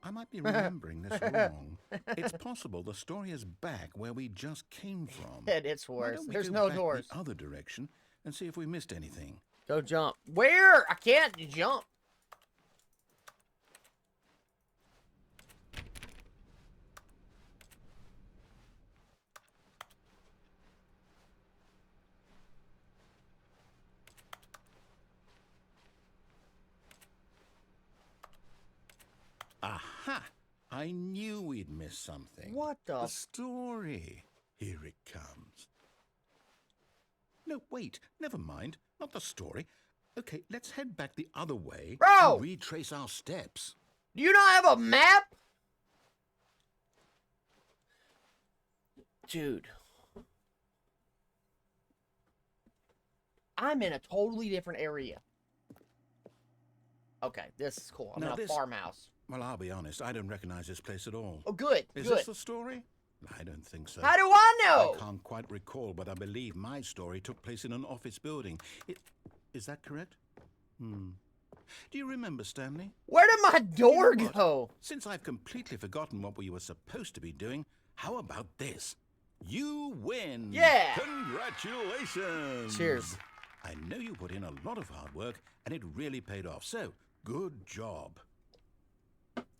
I might be remembering this wrong. It's possible the story is back where we just came from. And it's Why worse. don't we There's go no back doors. the other direction and see if we missed anything? Go jump. Where? I can't jump. Aha! I knew we'd miss something. What the? The story. Here it comes. No, wait. Never mind. Not the story. Okay, let's head back the other way Bro! and retrace our steps. Do you not have a map? Dude. I'm in a totally different area. Okay, this is cool. I'm Now in a this- farmhouse. Well, I'll be honest. I don't recognize this place at all. Oh, good. Is Good. this the story? I don't think so. How do I know? I can't quite recall, but I believe my story took place in an office building. Is that correct? Do you remember, Stanley? Where did my door You know what? go? Since I've completely forgotten what we were supposed to be doing, how about this? You win! Yeah! Congratulations! Cheers. I know you put in a lot of hard work, and it really paid off. So, good job.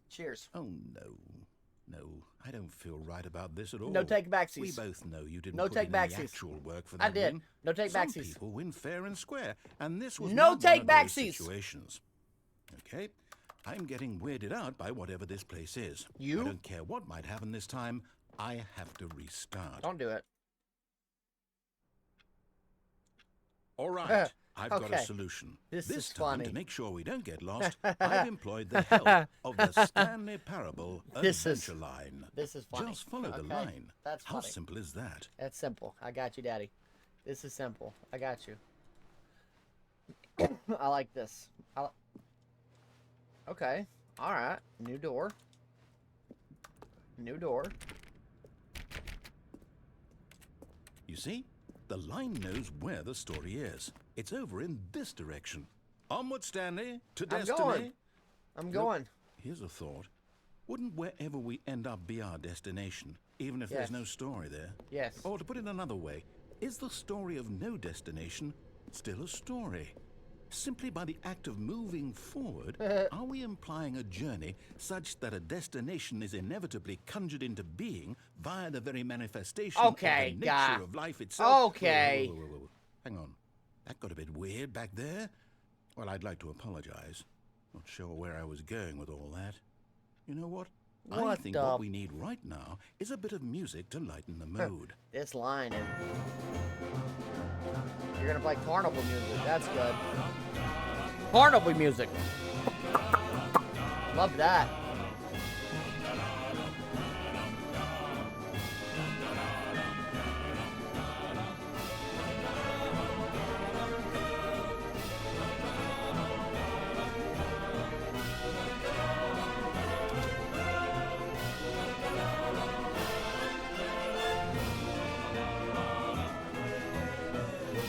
Cheers. Oh, no. No, I don't feel right about this at all. No take We backsies. both know you didn't No put take in any backsies. actual work for I that did. win. No take Some backsies. people win fair and square, and this was No not take one of those backsies. situations. Okay, I'm getting weirded out by whatever this place is. You? I don't care what might happen this time. I have to restart. Don't do it. All right, I've got a Okay. solution. This is time, funny. to make sure we don't get lost, I've employed the help of the Stanley Parable This is- Adventure Line. This is funny. Just follow the Okay, line. That's How funny. simple is that? That's simple. I got you, Daddy. This is simple. I got you. I like this. Okay. All right. New door. New door. You see? The line knows where the story is. It's over in this direction. Onward, Stanley, to I'm destiny. going. I'm going. Here's a thought. Wouldn't wherever we end up be our destination, even if Yes. there's no story there? Yes. Or to put it another way, is the story of no destination still a story? Simply by the act of moving forward, are we implying a journey such that a destination is inevitably conjured into being via the very manifestation Okay, of the guy. nature of life itself? Okay. Whoa. Hang on. That got a bit weird back there. Well, I'd like to apologize. Not sure where I was going with all that. You know what? I What think the- what we need right now is a bit of music to lighten the mood. This line is... You're gonna play carnival music. That's good. Carnival music. Love that.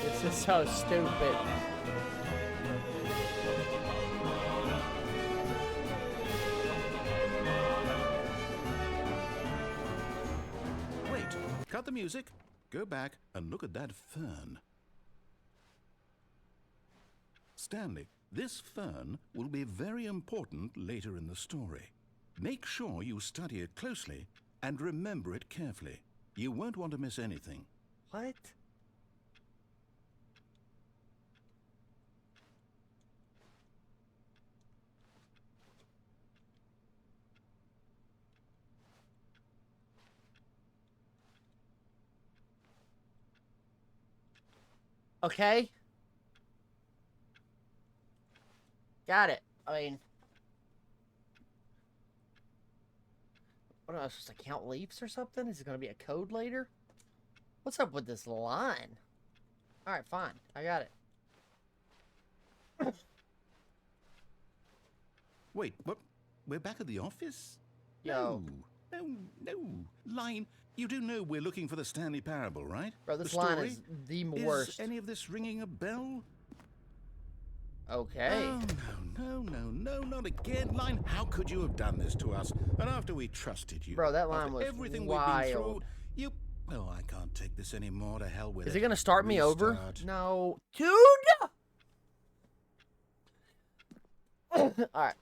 This is so stupid. Wait, cut the music, go back and look at that fern. Stanley, this fern will be very important later in the story. Make sure you study it closely and remember it carefully. You won't want to miss anything. What? Okay. Got it. I mean, what am I supposed to count leaps or something? Is it going to be a code later? What's up with this line? Alright, fine. I got it. Wait, what? We're back at the office? Yo. No. Line, you do know we're looking for the Stanley Parable, right? Bro, this The line story? is the worst. Is any of this ringing a bell? Okay. Oh, no, not again. Line, how could you have done this to us? And after we trusted you. Bro, that line after was everything wild. we've been through, you... Oh, I can't take this anymore. To hell with it. Is it going to start me over? Restart. No. Dude! Alright.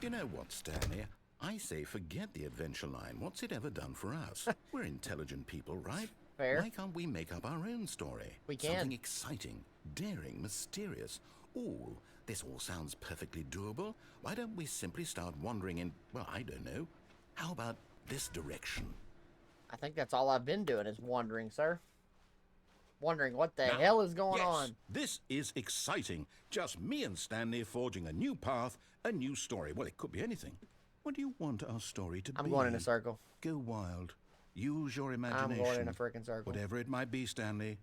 You know what, Stanley? I say forget the adventure line. What's it ever done for us? We're intelligent people, right? Fair. Why can't we make up our own story? We can. Something exciting, daring, mysterious. Ooh, this all sounds perfectly doable. Why don't we simply start wandering in, well, I don't know. How about this direction? I think that's all I've been doing is wondering, sir. Wondering what the Now, hell is going yes, on. This is exciting. Just me and Stanley forging a new path, a new story. Well, it could be anything. What do you want our story to be? I'm going in a circle. Go wild. Use your imagination. I'm going in a freaking circle. Whatever it might be, Stanley,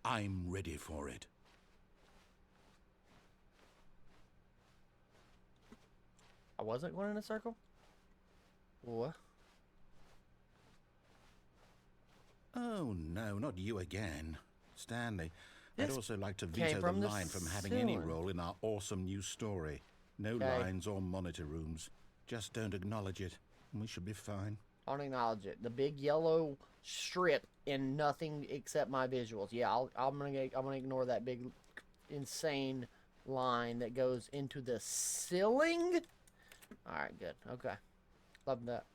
I'm ready for it. I wasn't going in a circle? What? Oh, no, not you again. Stanley, I'd This also like to came veto the from the line from having any ceiling. role in our awesome new story. No Okay. lines or monitor rooms. Just don't acknowledge it, and we should be fine. I'll acknowledge it. The big yellow strip and nothing except my visuals. Yeah, I'm gonna ignore that big, insane line that goes into the ceiling. All right, good. Okay, love that.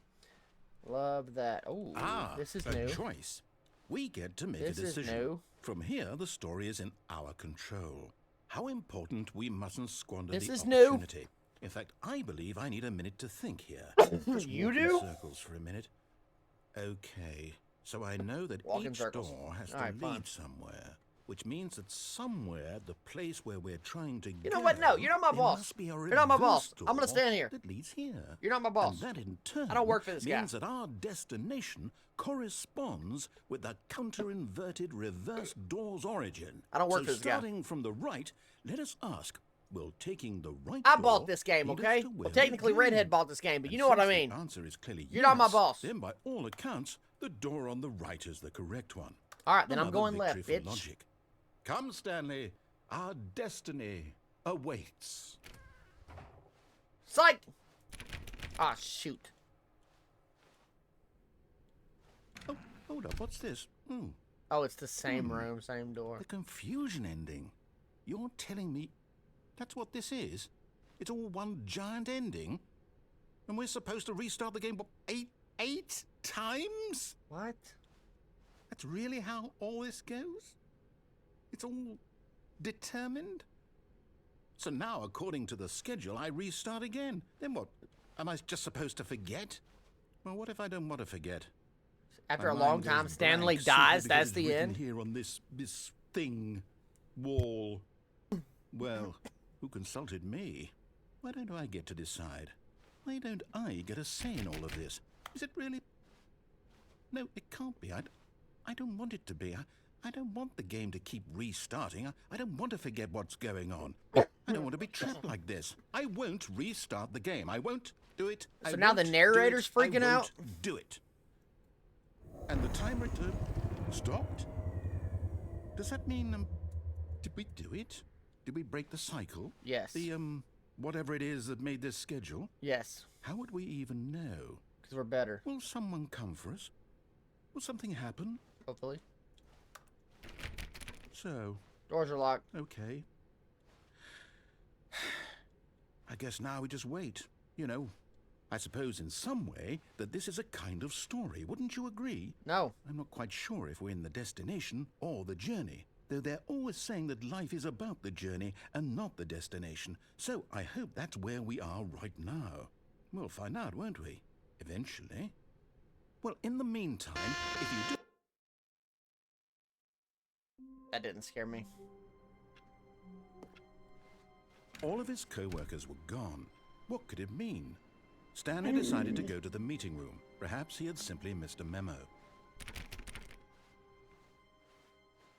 Love that. Oh, this is a new. choice. We get to make This a is decision. new. From here, the story is in our control. How important we mustn't squander This the is new. opportunity. In fact, I believe I need a minute to think here. Just You walk in do? circles for a minute. Okay, so I know that Walk in each circles. door has All to right, lead fine. somewhere, which means that somewhere, the place where we're trying to You know what? No, you're not my there boss. must be a You're not my boss. reverse I'm gonna door stand here. That leads here. You're not my boss. And that in turn I don't work for this guy. means that our destination corresponds with the counter-inverted reverse door's origin. I don't work so for this guy. starting from the right, let us ask, will taking the right I door bought this game, lead us okay? to where Well, technically, we're going? Redhead bought this game, but you And know what I since mean. The answer is clearly You're not my yes, boss. Then by all accounts, the door on the right is the correct one. All right, then I'm Another going left, victory for bitch. logic. Come, Stanley. Our destiny awaits. Psych! Ah, shoot. Oh, hold up. What's this? Oh, it's the same room, same door. The confusion ending. You're telling me that's what this is? It's all one giant ending? And we're supposed to restart the game, what, eight times? What? That's really how all this goes? It's all determined? So now, according to the schedule, I restart again. Then what? Am I just supposed to forget? Well, what if I don't want to forget? After My a long mind goes time, Stanley blank simply dies. because That's it's the written end. here on this thing, wall. Well, who consulted me? Why don't I get to decide? Why don't I get a say in all of this? Is it really? No, it can't be. I don't want it to be. I don't want the game to keep restarting. I don't want to forget what's going on. I don't want to be trapped like this. I won't restart the game. I won't do it. So I now the won't do narrator's it. freaking I out? won't do it. And the timer stopped? Does that mean, did we do it? Did we break the cycle? Yes. The, whatever it is that made this schedule? Yes, How would we even know? because we're better, Will someone come for us? Will something happen? hopefully. So, Doors are locked. okay. I guess now we just wait. You know, I suppose in some way that this is a kind of story. Wouldn't you agree? No. I'm not quite sure if we're in the destination or the journey, though they're always saying that life is about the journey and not the destination. So I hope that's where we are right now. We'll find out, won't we? Eventually. Well, in the meantime, if you do... That didn't scare me. All of his co-workers were gone. What could it mean? Stanley decided to go to the meeting room. Perhaps he had simply missed a memo.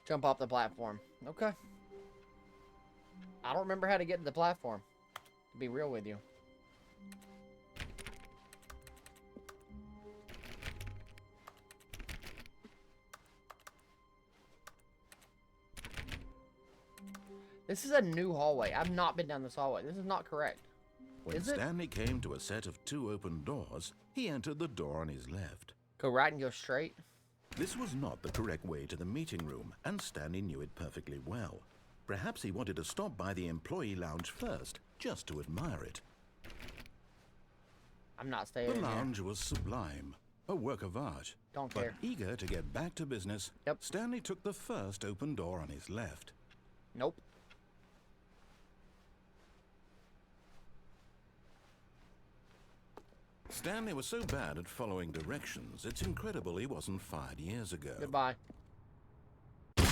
Jump off the platform. Okay. I don't remember how to get to the platform, to be real with you. This is a new hallway. I've not been down this hallway. This is not correct. When Stanley came to a set of 2 open doors, he entered the door on his left. Go right and go straight. This was not the correct way to the meeting room, and Stanley knew it perfectly well. Perhaps he wanted to stop by the employee lounge first, just to admire it. I'm not staying The in here. lounge was sublime, a work of art. Don't But care. eager to get back to business, Yep. Stanley took the first open door on his left. Nope. Stanley was so bad at following directions, it's incredible he wasn't fired years ago. Goodbye.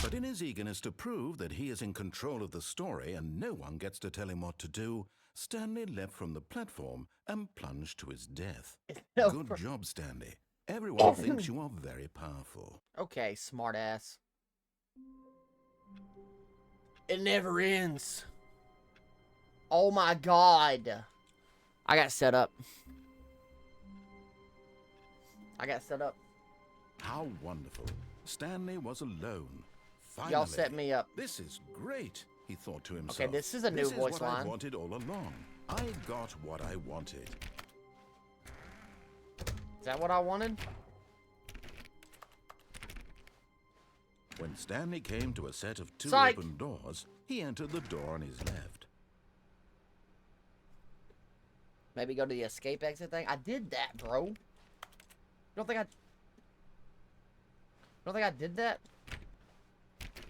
But in his eagerness to prove that he is in control of the story and no one gets to tell him what to do, Stanley leapt from the platform and plunged to his death. Good job, Stanley. Everyone thinks you are very powerful. Okay, smartass. It never ends. Oh my god. I got set up. How wonderful. Stanley was alone. Finally. Y'all set me up. This is great, he thought to himself. Okay, this is a new voice This is what I line. wanted all along. I got what I wanted. Is that what I wanted? When Stanley came to a set of 2 Psych. open doors, he entered the door on his left. Maybe go to the escape exit thing? I did that, bro. You don't think I did that?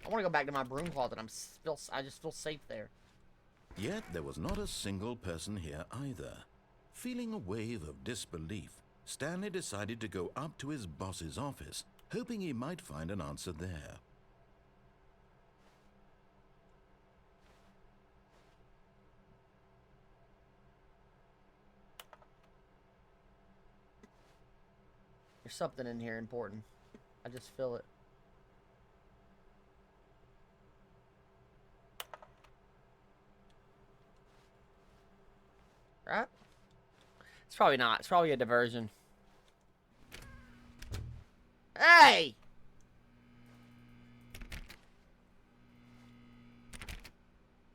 I want to go back to my broom closet. I just feel safe there. Yet there was not a single person here either. Feeling a wave of disbelief, Stanley decided to go up to his boss's office, hoping he might find an answer there. There's something in here important. I just feel it. Right? It's probably not. It's probably a diversion. Hey!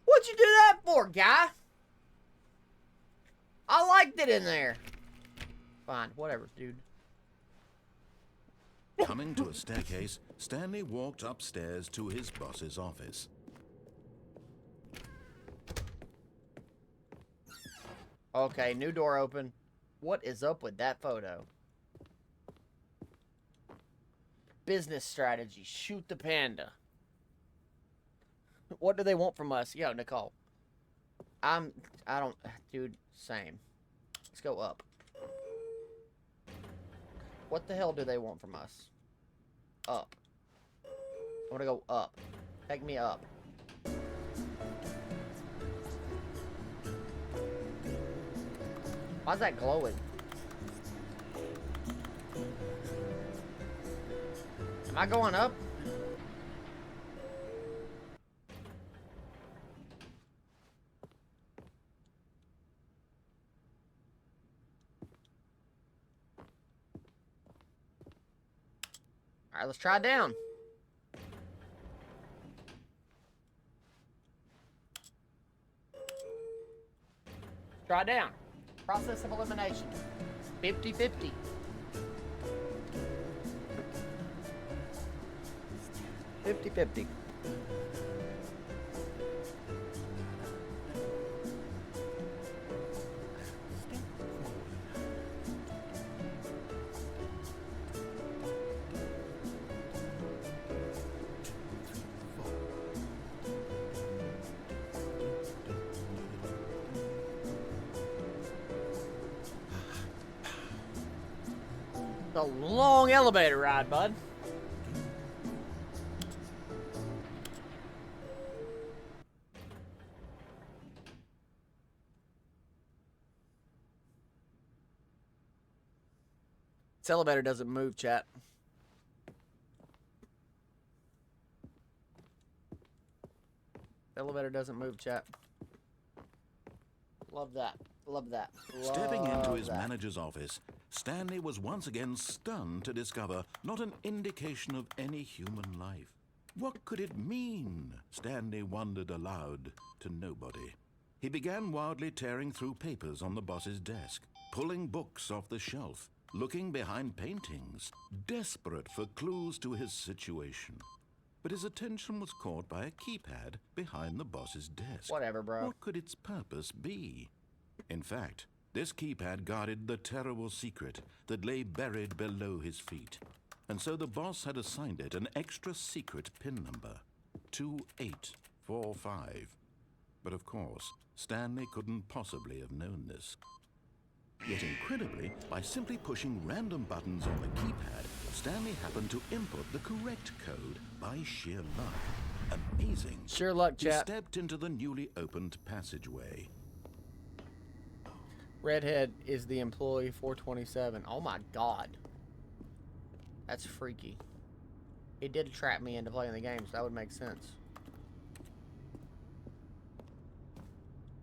What'd you do that for, guy? I liked it in there. Fine, whatever, dude. Coming to a staircase, Stanley walked upstairs to his boss's office. Okay, new door open. What is up with that photo? Business strategy. Shoot the panda. What do they want from us? Yo, Nicole. I don't, dude, same. Let's go up. What the hell do they want from us? Up. I want to go up. Take me up. Why's that glowing? Am I going up? Alright, let's try down. Try down. Process of elimination. 50-50. 50-50. It's a long elevator ride, bud. This elevator doesn't move, chat. The elevator doesn't move, chat. Love that. Love that. Stepping into Love his that. manager's office, Stanley was once again stunned to discover not an indication of any human life. What could it mean? Stanley wondered aloud to nobody. He began wildly tearing through papers on the boss's desk, pulling books off the shelf, looking behind paintings, desperate for clues to his situation. But his attention was caught by a keypad behind the boss's desk. Whatever, bro. What could its purpose be? In fact, this keypad guarded the terrible secret that lay buried below his feet. And so the boss had assigned it an extra secret pin number, 2845. But of course, Stanley couldn't possibly have known this. Yet incredibly, by simply pushing random buttons on the keypad, Stanley happened to input the correct code by sheer luck. Amazing. Sure luck, He chat. stepped into the newly opened passageway. Redhead is the employee 427. Oh my god. That's freaky. It did trap me into playing the game, so that would make sense.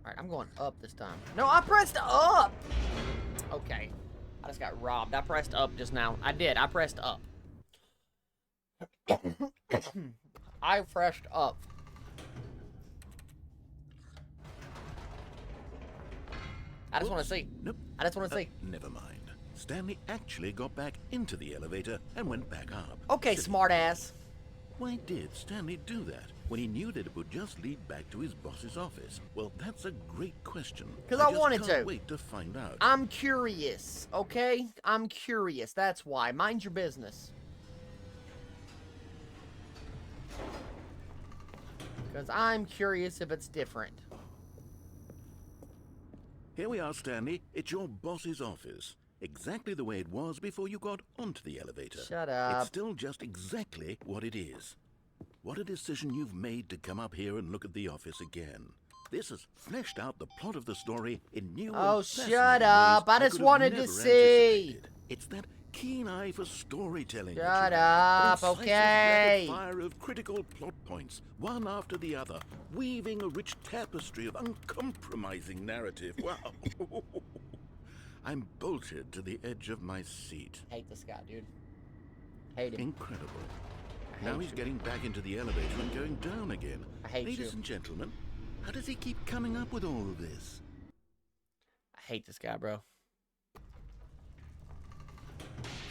Alright, I'm going up this time. No, I pressed up! Okay. I just got robbed. I pressed up just now. I did. I pressed up. I pressed up. I just want to see. Nope. I just want to see. Never mind. Stanley actually got back into the elevator and went back up. Okay, Silly. smartass. Why did Stanley do that when he knew that it would just lead back to his boss's office? Well, that's a great question. 'Cause I just wanted can't to. Wait to find out. I'm curious, okay? I'm curious. That's why. Mind your business. Because I'm curious if it's different. Here we are, Stanley. It's your boss's office. Exactly the way it was before you got onto the elevator. Shut up. It's still just exactly what it is. What a decision you've made to come up here and look at the office again. This has fleshed out the plot of the story in new Oh, and shut fascinating up. ways I just could have wanted to never see. anticipated. It's that keen eye for storytelling. Shut that you up, have. An incisive okay. rapid fire of critical plot points, one after the other, weaving a rich tapestry of uncompromising narrative. Wow. I'm bolted to the edge of my seat. Hate this guy, dude. Hate him. Incredible. I Now hate he's you. getting back into the elevator and going down again. I hate Ladies you. and gentlemen, how does he keep coming up with all of this? I hate this guy, bro.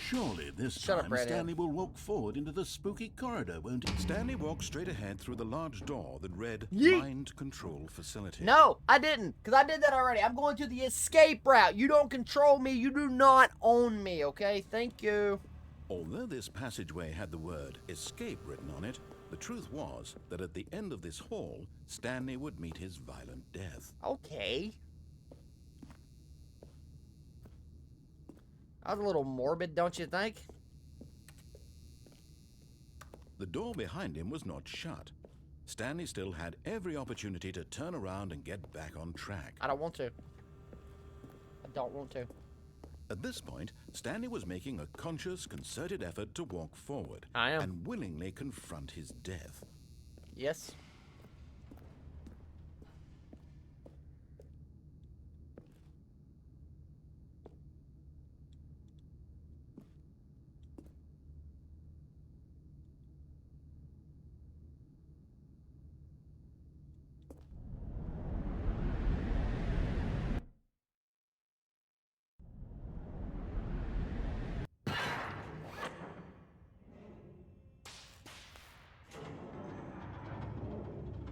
Surely this Shut up, time redhead. Stanley will walk forward into the spooky corridor, won't he? Stanley walked straight ahead through the large door that read Yeet. Mind Control Facility. No, I didn't. Because I did that already. I'm going to the escape route. You don't control me. You do not own me, okay? Thank you. Although this passageway had the word escape written on it, the truth was that at the end of this hall, Stanley would meet his violent death. Okay. That was a little morbid, don't you think? The door behind him was not shut. Stanley still had every opportunity to turn around and get back on track. I don't want to. I don't want to. At this point, Stanley was making a conscious, concerted effort to walk forward I am. and willingly confront his death. Yes.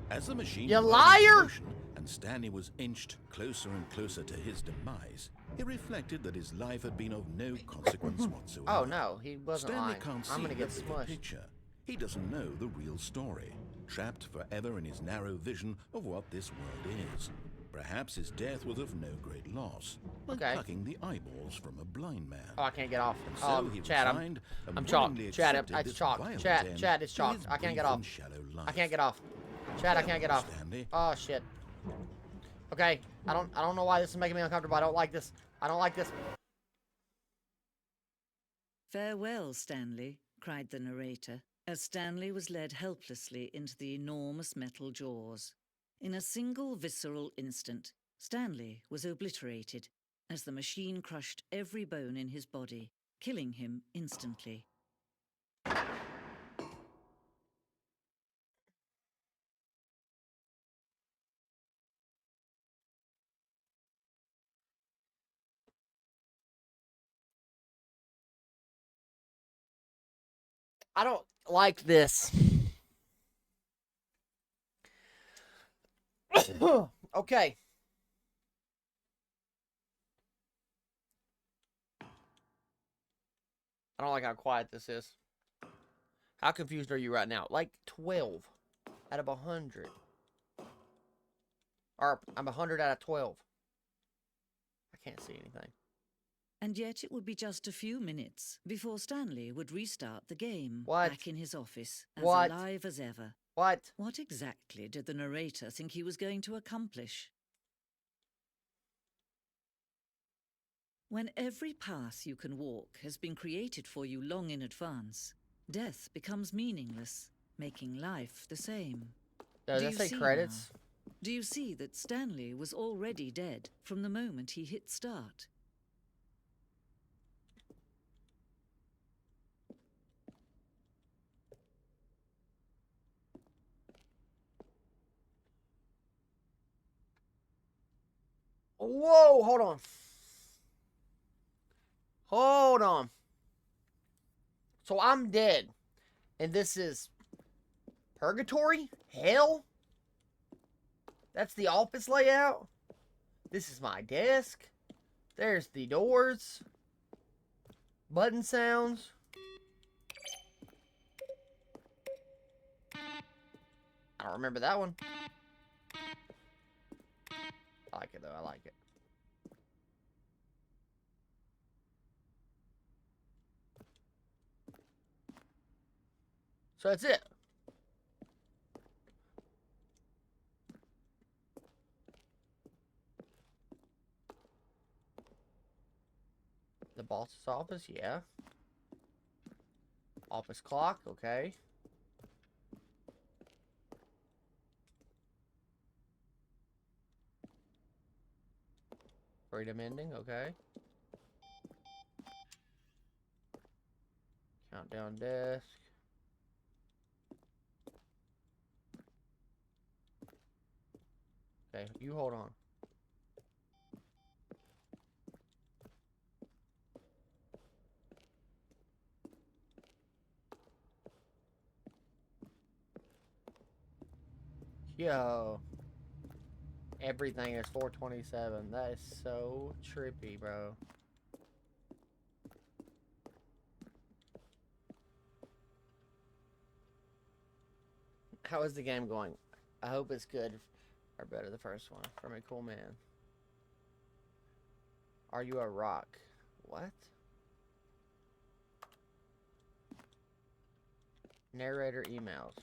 As the machine You went liar! into motion and Stanley was inched closer and closer to his demise, he reflected that his life had been of no consequence whatsoever. Oh, no. He wasn't Stanley lying. can't see I'm going to the get bigger smushed. picture. He doesn't know the real story, trapped forever in his narrow vision of what this world is. Perhaps his death was of no great loss, like Okay. plucking the eyeballs from a blind man. Oh, I can't get off. And so Oh, he chat, resigned and I'm chalked. willingly Chat, accepted it's this chalked. violent Chat, end chat, it's to chalked. his I can't get brief off. and shallow life. I can't get off. Chat, I can't get off. Stanley. Oh, shit. Okay. I don't know why this is making me uncomfortable. I don't like this. I don't like this. Farewell, Stanley, cried the narrator, as Stanley was led helplessly into the enormous metal jaws. In a single visceral instant, Stanley was obliterated as the machine crushed every bone in his body, killing him instantly. I don't like this. Okay. I don't like how quiet this is. How confused are you right now? Like 12 out of 100. Or I'm 100 out of 12. I can't see anything. And yet it would be just a few minutes before Stanley would restart the game, What? back in his office, as What? alive as ever. What? What exactly did the narrator think he was going to accomplish? When every path you can walk has been created for you long in advance, death becomes meaningless, making life the same. Does Do that you say see credits? now? Do you see that Stanley was already dead from the moment he hit start? Whoa, hold on. Hold on. So I'm dead. And this is purgatory? Hell? That's the office layout? This is my desk. There's the doors. Button sounds. I don't remember that one. I like it though, I like it. So that's it. The boss's office, yeah. Office clock, okay. Freedom ending, okay. Countdown desk. Okay, you hold on. Yo. Everything is 427. That is so trippy, bro. How is the game going? I hope it's good or better the first one. From a cool man. Are you a rock? What? Narrator emails.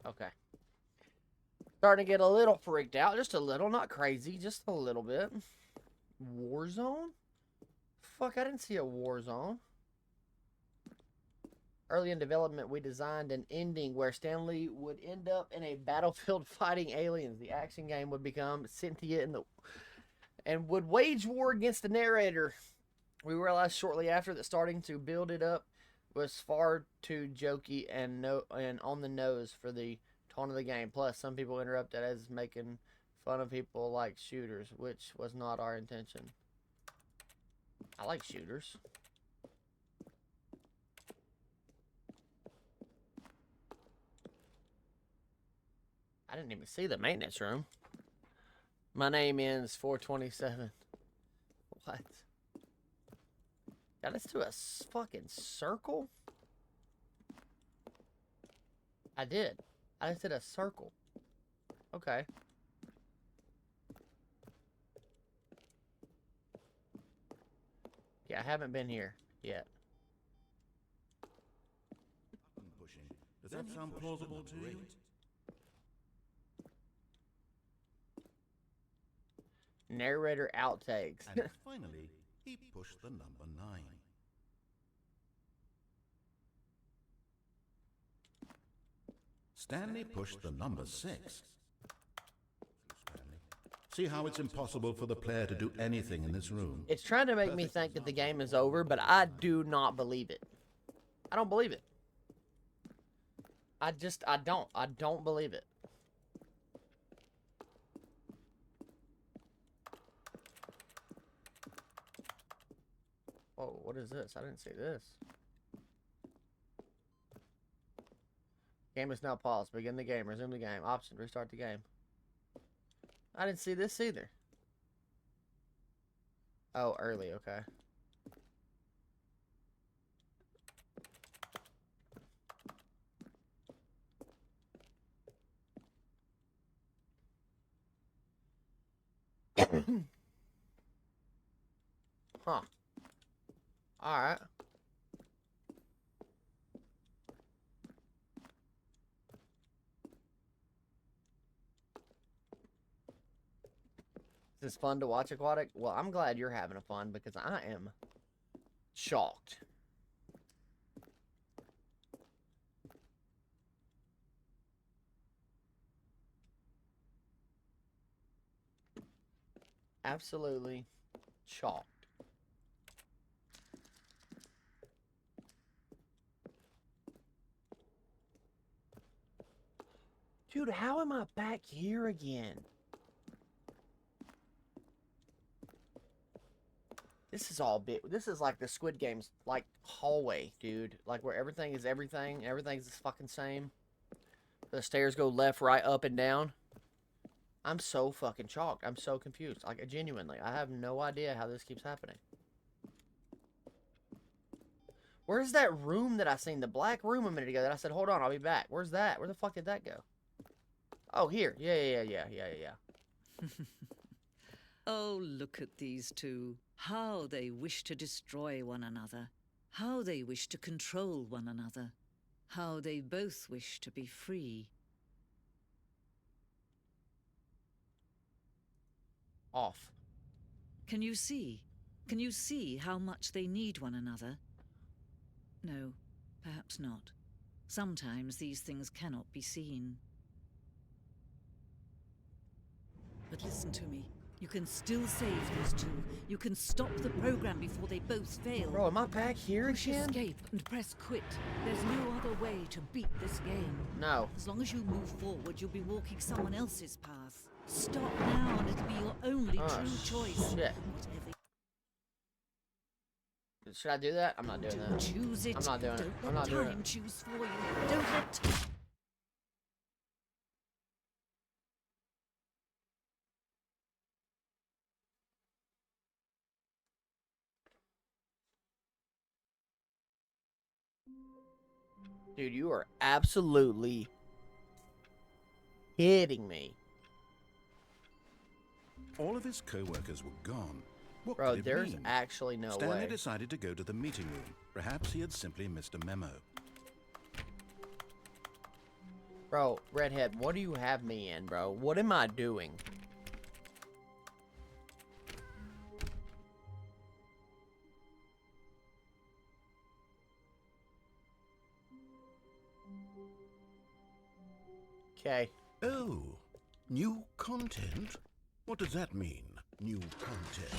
Okay. Starting to get a little freaked out. Just a little. Not crazy. Just a little bit. Warzone? Fuck, I didn't see a Warzone. Early in development, we designed an ending where Stanley would end up in a battlefield fighting aliens. The action game would become sentient and would wage war against the narrator. We realized shortly after that starting to build it up was far too jokey and on the nose for the tone of the game. Plus, some people interrupted as making fun of people like shooters, which was not our intention. I like shooters. I didn't even see the maintenance room. My name ends 427. What? Got us to a fucking circle? I did. I just did a circle. Okay. Yeah, I haven't been here yet. that sound plausible to you? Narrator outtakes. And finally, he pushed the number 9. Stanley pushed the number 6. See how it's impossible for the player to do anything in this room? It's trying to make me think that the game is over, but I do not believe it. I don't believe it. I don't believe it. Whoa, what is this? I didn't see this. Game is now paused. Begin the game. Resume the game. Option. Restart the game. I didn't see this either. Oh, early. Okay. Huh. Alright. Is this fun to watch, Aquatic? Well, I'm glad you're having fun because I am shocked. Absolutely shocked. Dude, how am I back here again? This is all bit. This is like the Squid Game's like hallway, dude. Like where everything is everything. Everything's the fucking same. The stairs go left, right, up, and down. I'm so fucking shocked. I'm so confused. Like genuinely, I have no idea how this keeps happening. Where's that room that I seen? The black room a minute ago that I said, hold on, I'll be back. Where's that? Where the fuck did that go? Oh, here. Yeah. Oh, look at these two. How they wish to destroy one another. How they wish to control one another. How they both wish to be free. Off. Can you see? Can you see how much they need one another? No, perhaps not. Sometimes these things cannot be seen. But listen to me. You can still save these two. You can stop the program before they both fail. Bro, am I back here Push again? escape and press quit. There's no other way to beat this game. No. As long as you move forward, you'll be walking someone else's path. Stop now and it'll be your only true choice. Shit. Whatever. Should I do that? I'm not doing Don't that. choose it. I'm not doing it. Don't I'm let not doing time it. choose for you. Don't let Dude, you are absolutely kidding me. All of his co-workers were gone. What Bro, could it there's mean? actually no Stanley way. decided to go to the meeting room. Perhaps he had simply missed a memo. Bro, Redhead, what do you have me in, bro? What am I doing? Okay. Oh, new content? What does that mean, new content?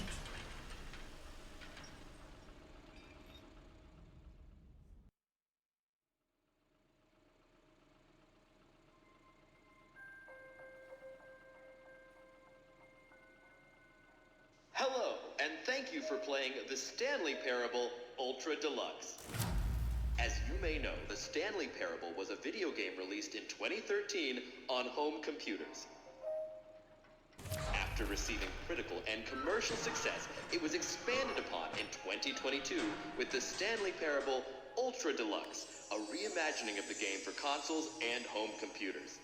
Hello, and thank you for playing the Stanley Parable Ultra Deluxe. As you may know, the Stanley Parable was a video game released in 2013 on home computers. After receiving critical and commercial success, it was expanded upon in 2022 with the Stanley Parable Ultra Deluxe, a reimagining of the game for consoles and home computers.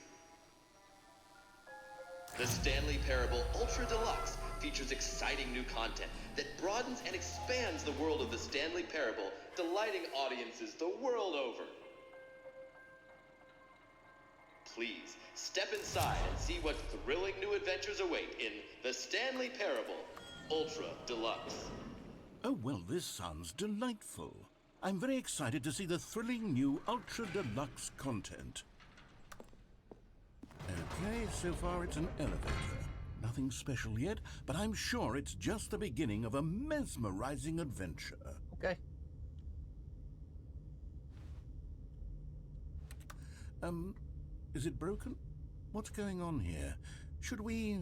The Stanley Parable Ultra Deluxe features exciting new content that broadens and expands the world of the Stanley Parable, delighting audiences the world over. Please, step inside and see what thrilling new adventures await in The Stanley Parable, Ultra Deluxe. Oh, well, this sounds delightful. I'm very excited to see the thrilling new Ultra Deluxe content. Okay, so far it's an elevator. Nothing special yet, but I'm sure it's just the beginning of a mesmerizing adventure. Okay. Is it broken? What's going on here? Should we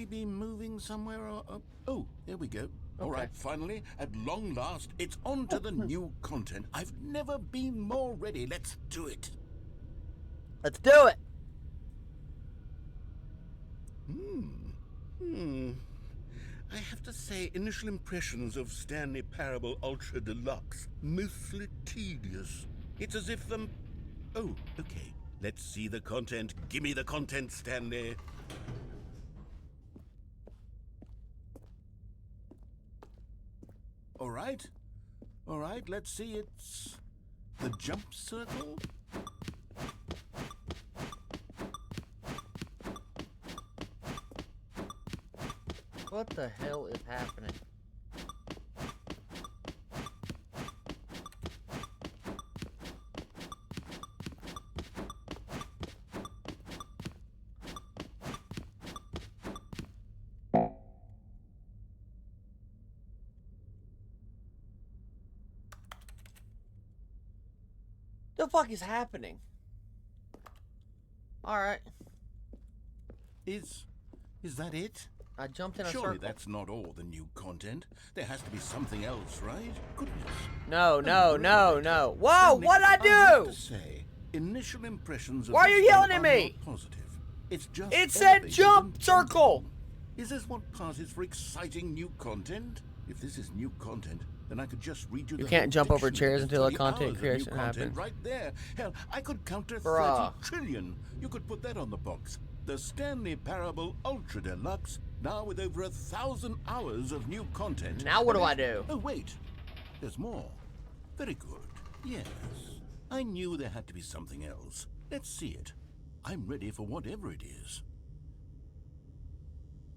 be moving somewhere or... oh, there we go. All right, finally, at long last, it's on to the new content. I've never been more ready. Let's do it. Let's do it. I have to say, initial impressions of Stanley Parable Ultra Deluxe, mostly tedious. It's as if the... oh, okay. Let's see the content. Give me the content, Stanley. All right, let's see. It's the jump circle. What the hell is happening? The fuck is happening? Alright. Is that it? I jumped in a Surely circle. that's not all the new content. There has to be something else, right? Goodness. No. Whoa, Stanley, what'd I have do? to say, initial impressions of Why are this you yelling game at are me? not positive. It's just It said elevated jump and circle. Is this what passes for exciting new content? If this is new content, then I could just read you the can't whole jump over dictionary chairs and until a 30 content hours of new creation content happens. right there. Hell, I could count to Bruh. 30 trillion. You could put that on the box. The Stanley Parable Ultra Deluxe, now with over 1,000 hours of new content. Now what do I do? Oh, wait. There's more. Very good. Yes. I knew there had to be something else. Let's see it. I'm ready for whatever it is.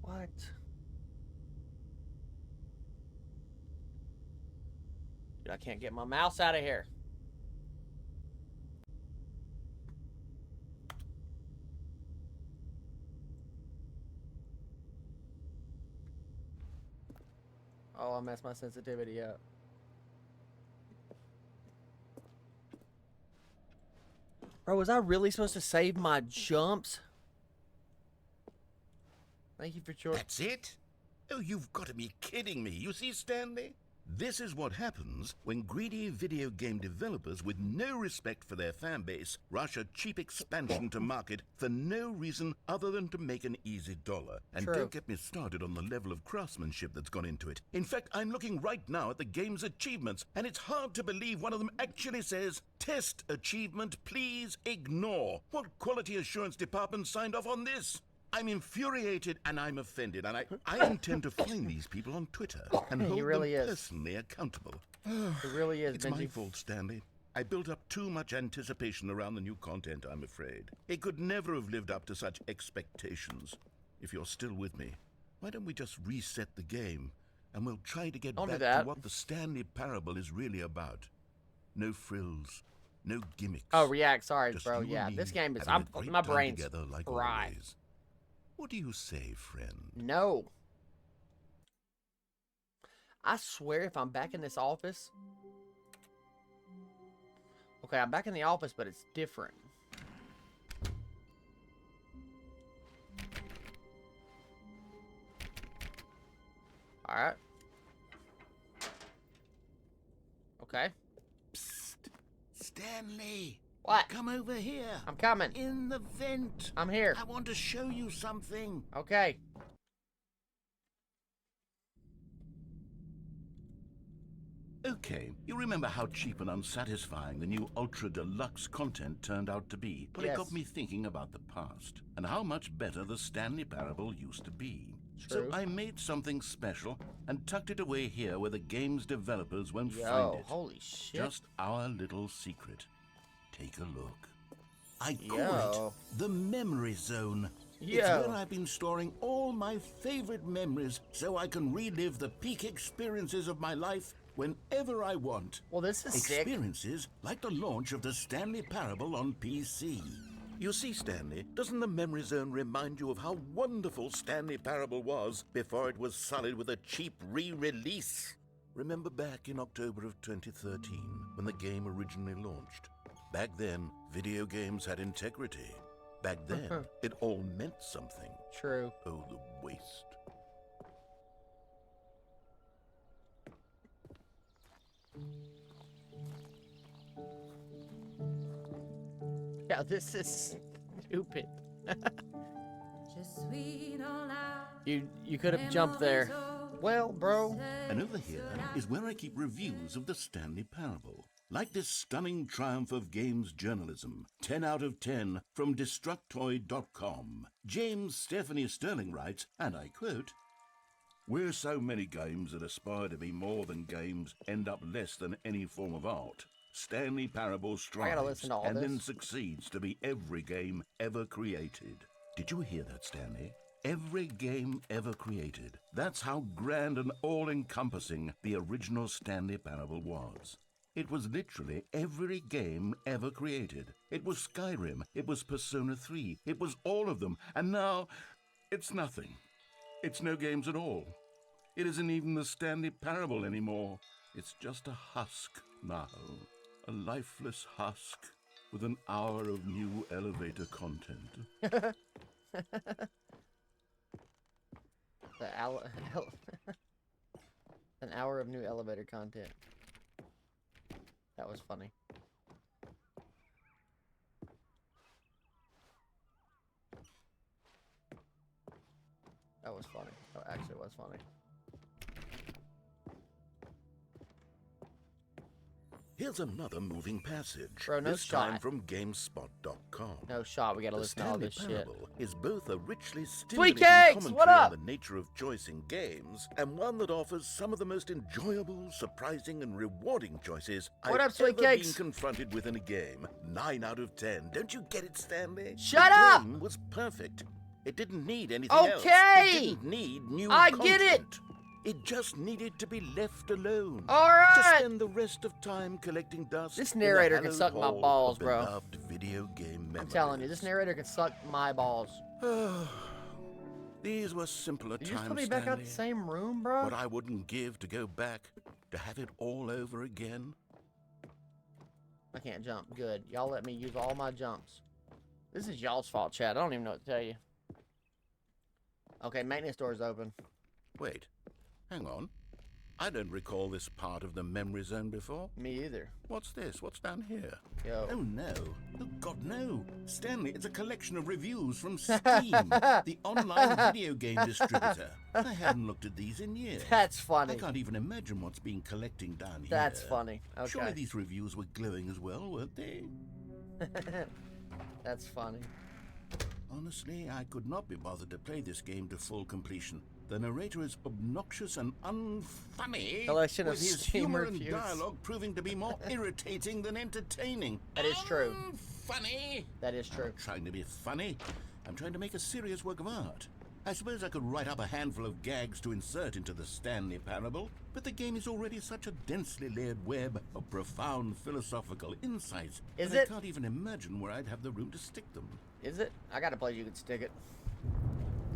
What? Dude, I can't get my mouse out of here. Oh, I messed my sensitivity up. Bro, was I really supposed to save my jumps? Thank you for sure. That's it? Oh, you've got to be kidding me. You see, Stanley? This is what happens when greedy video game developers with no respect for their fan base rush a cheap expansion to market for no reason other than to make an easy dollar. And True. don't get me started on the level of craftsmanship that's gone into it. In fact, I'm looking right now at the game's achievements, and it's hard to believe one of them actually says, "Test achievement, please ignore." What quality assurance department signed off on this? I'm infuriated and I'm offended, and I intend to find these people on Twitter and He hold really them is. personally accountable. It really is, It's my Benji. fault, Stanley. I built up too much anticipation around the new content, I'm afraid. It could never have lived up to such expectations. If you're still with me, why don't we just reset the game, and we'll try to get Don't do back that. to what the Stanley Parable is really about. No frills, no gimmicks. Oh, react. Sorry, Just bro. you and Yeah, me this game is. having a great My time brain's together like fried. always. What do you say, friend? No. I swear if I'm back in this office. Okay, I'm back in the office, but it's different. Alright. Okay. Psst, Stanley. What? Come over here. I'm coming. In the vent. I'm here. I want to show you something. Okay. Okay, you remember how cheap and unsatisfying the new Ultra Deluxe content turned out to be? Well, Yes. it got me thinking about the past and how much better the Stanley Parable used to be. True. So I made something special and tucked it away here where the game's developers won't find Yo, it. holy shit. Just our little secret. Take a look. I call Yo. it the memory zone. It's Yo. where I've been storing all my favorite memories so I can relive the peak experiences of my life whenever I want. Well, this is sick. Experiences like the launch of the Stanley Parable on PC. You see, Stanley, doesn't the memory zone remind you of how wonderful Stanley Parable was before it was sullied with a cheap re-release? Remember back in October of 2013, when the game originally launched? Back then, video games had integrity. Back then, it all meant something. True. Oh, the waste. Yeah, this is stupid. You could have jumped there. Well, bro. And over here is where I keep reviews of the Stanley Parable. Like this stunning triumph of games journalism, 10 out of 10 from Destructoid.com. James Stephanie Sterling writes, and I quote, "Where so many games that aspire to be more than games end up less than any form of art, Stanley Parable strives listen to all and then this. succeeds to be every game ever created." Did you hear that, Stanley? Every game ever created. That's how grand and all-encompassing the original Stanley Parable was. It was literally every game ever created. It was Skyrim, it was Persona 3, it was all of them, and now it's nothing. It's no games at all. It isn't even the Stanley Parable anymore. It's just a husk now. A lifeless husk with an hour of new elevator content. An hour of new elevator content. That was funny. That was funny. That actually was funny. Here's another moving passage. Bro, no this time shot. from GameSpot.com. No shot. We gotta The listen to all Stanley this shit. Parable is both a richly Sweet stimulating cakes! commentary What up? on the nature of choice in games, and one that offers some of the most enjoyable, surprising, and rewarding choices What I've up, Sweet ever Cakes? been confronted with in a game. 9 out of 10. Don't you get it, Stanley? Shut the up! game was perfect. It didn't need anything else. Okay! It didn't need new I content. get it! It just needed to be left alone. All To right. spend the rest of time collecting dust. This in the narrator can hallowed suck my hall balls, of bro. beloved video game memories. I'm telling you, this narrator can suck my balls. These were simpler Did you just times, put me back out the Stanley. same room, bro? What I wouldn't give to go back, to have it all over again. I can't jump. Good. Y'all let me use all my jumps. This is y'all's fault, Chad. I don't even know what to tell you. Okay, maintenance door's open. Wait, hang on. I don't recall this part of the memory zone before. Me either. What's this? What's down here? Yo. Oh no. Oh God, no. Stanley, it's a collection of reviews from Steam, the online video game distributor. I haven't looked at these in years. That's I funny. can't even imagine what's been collecting down here. That's funny. Surely Okay. these reviews were glowing as well, weren't they? That's funny. Honestly, I could not be bothered to play this game to full completion. The narrator is obnoxious and unfunny, Collection of with his Steam humor and reviews. dialogue proving to be more irritating than entertaining. That is true. Funny. That is true. Trying to be funny. I'm trying to make a serious work of art. I suppose I could write up a handful of gags to insert into the Stanley Parable, but the game is already such a densely layered web of profound philosophical insights Is that it? I can't even imagine where I'd have the room to stick them. Is it? I got a place you could stick it.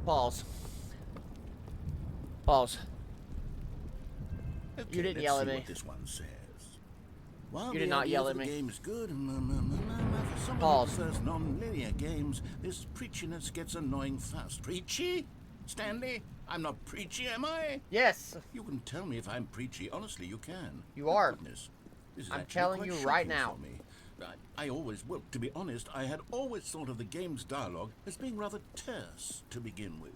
Pause. Pause. Okay, You didn't let's yell at see me. what this one says. While You the did not idea yell for at the me. game is good, for someone Pause. who prefers non-linear games, this preachiness gets annoying fast. Preachy? Stanley? I'm not preachy, am I? Yes. You can tell me if I'm preachy. Honestly, you can. You are. Goodness. This is I'm actually telling quite you right shocking now. for me. I always, well, to be honest, I had always thought of the game's dialogue as being rather terse to begin with.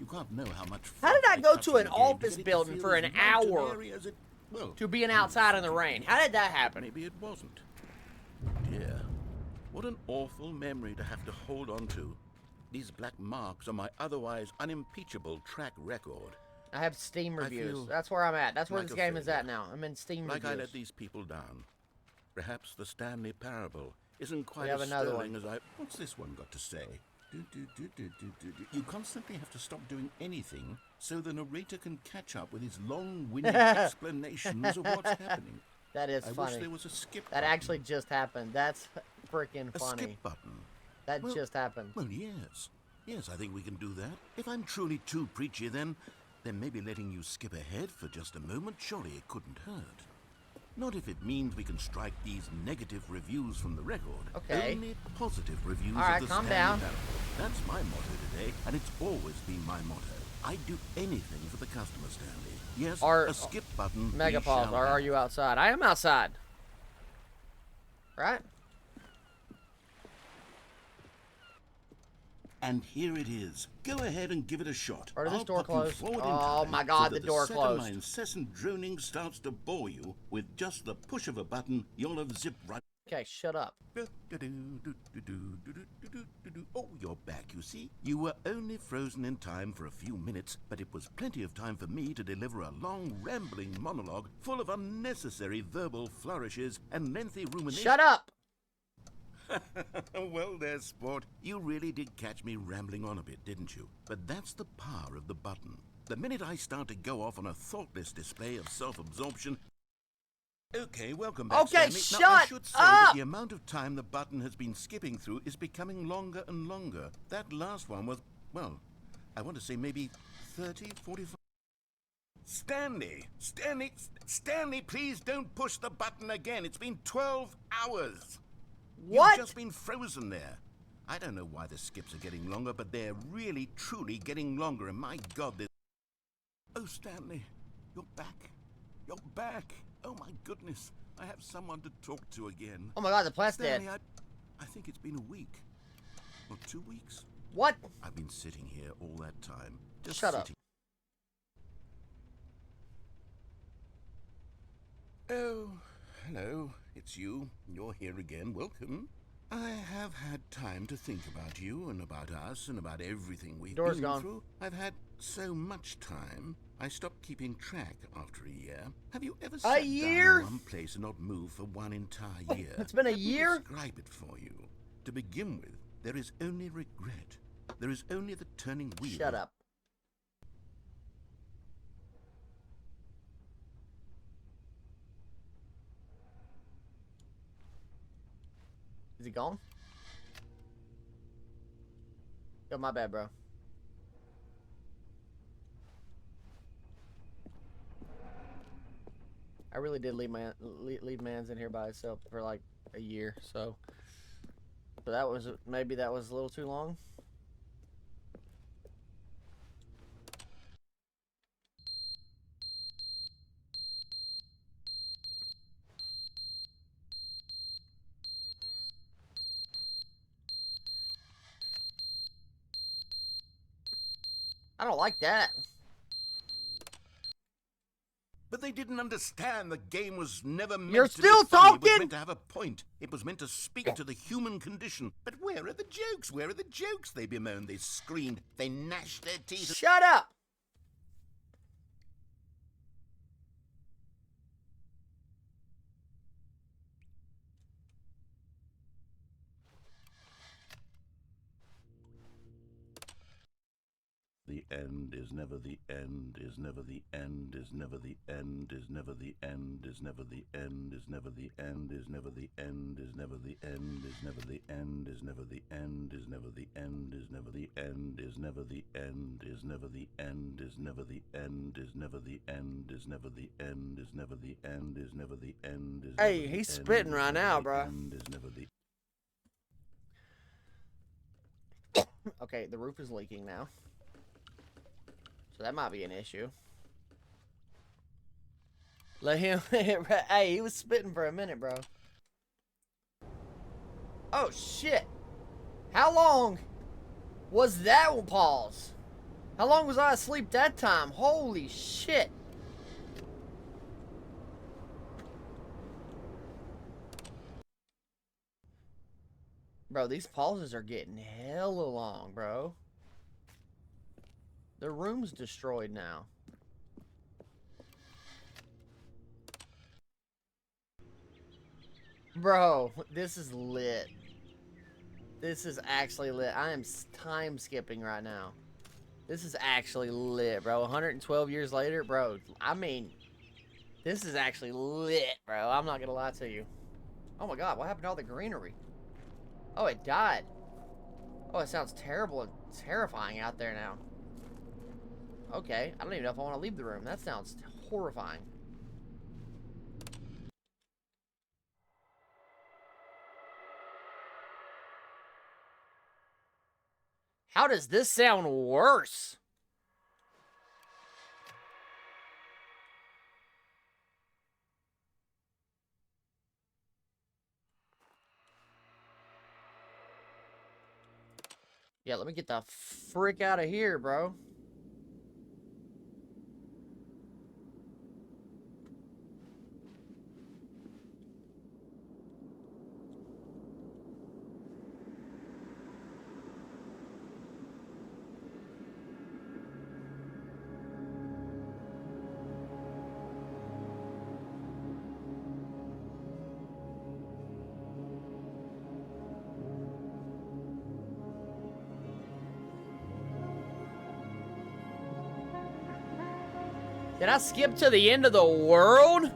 You can't know how much. How did I fluff go touch to in an the game office get it to building feel for as an right an hour area as it, well, to being outside in the rain? How did that happen? Maybe it wasn't. Dear, what an awful memory to have to hold on to. These black marks on my otherwise unimpeachable track record. I have Steam I reviews. feel That's where I'm at. That's where like this a game is at failure. now. I'm in Steam Like I reviews. let these people down. Perhaps the Stanley Parable isn't quite We have as another sterling one. as I... What's this one got to say? You constantly have to stop doing anything so the narrator can catch up with his long-winded explanations of what's happening. That is I funny. wish there was a skip That button. actually just happened. That's freaking A funny. skip button. That Well- just happened. Well, yes. Yes, I think we can do that. If I'm truly too preachy, then maybe letting you skip ahead for just a moment, surely it couldn't hurt. Not if it means we can strike these negative reviews from the record. Okay. Only positive reviews All right, of the calm Stanley down. Parable. That's my motto today, and it's always been my motto. I'd do anything for the customer, Stanley. Yes, a skip button. Mega we pause. shall Or are have. you outside? I am outside. Right? And here it is. Go ahead and give it a shot. Or this I'll door pop you closed. forward in Oh time my God, so the that door second closed. my incessant droning starts to bore you with just the push of a button, you'll have zipped right. Okay, shut up. Oh, you're back, you see. You were only frozen in time for a few minutes, but it was plenty of time for me to deliver a long, rambling monologue full of unnecessary verbal flourishes and lengthy ruminations. Shut up! Well there, sport. You really did catch me rambling on a bit, didn't you? But that's the power of the button. The minute I start to go off on a thoughtless display of self-absorption... Okay, welcome back, Okay, Stanley. Now, I shut should say that up! the amount of time the button has been skipping through is becoming longer and longer. That last one was, well, I want to say maybe 30, 45... Stanley, please don't push the button again. It's been 12 hours. What? You've just been frozen there. I don't know why the skips are getting longer, but they're really, truly getting longer, and my God, there's... Oh, Stanley, you're back. You're back. Oh, my goodness. I have someone to talk to again. Oh my God, the plant's dead. Stanley, I think it's been a week. Or 2 weeks. What? I've been sitting here all that time. Just Shut up. sitting. Oh, hello. It's you. You're here again. Welcome. I have had time to think about you and about us and about everything we've Door's been gone. through. I've had so much time. I stopped keeping track after a year. Have you ever sat year? down in one place and not moved for one entire year? It's been a Let me year? describe it for you. To begin with, there is only regret. There is only the turning wheel. Shut up. Is he gone? Yo, my bad, bro. I really did leave Mans in here by itself for like a year, so. But that was, maybe that was a little too long. I don't like that. But they didn't understand the game was never meant You're to still be funny. It was talking? meant to have a point. It was meant to speak to the human condition. But where are the jokes? Where are the jokes? They bemoaned, they screamed, they gnashed their teeth. Shut up! The end is never the end, is never the end, is never the end, is never the end, is never the end, is never the end, is never the end, is never the end, is never the end, is never the end, is never the end, is never the end, is never the end, is never the end, is never the end, is never the end, is never the end, is never the end, is never the end, is Hey, he's spitting right now, bro. is never the Okay, the roof is leaking now. So that might be an issue. Let him... Hey, he was spitting for a minute, bro. Oh, shit. How long was that pause? How long was I asleep that time? Holy shit. Bro, these pauses are getting hella long, bro. The room's destroyed now. Bro, this is lit. This is actually lit. I am time skipping right now. This is actually lit, bro. 112 years later, bro. I mean, this is actually lit, bro. I'm not gonna lie to you. Oh my god, what happened to all the greenery? Oh, it died. Oh, it sounds terrible and terrifying out there now. Okay, I don't even know if I want to leave the room. That sounds horrifying. How does this sound worse? Yeah, let me get the frick out of here, bro. Did I skip to the end of the world?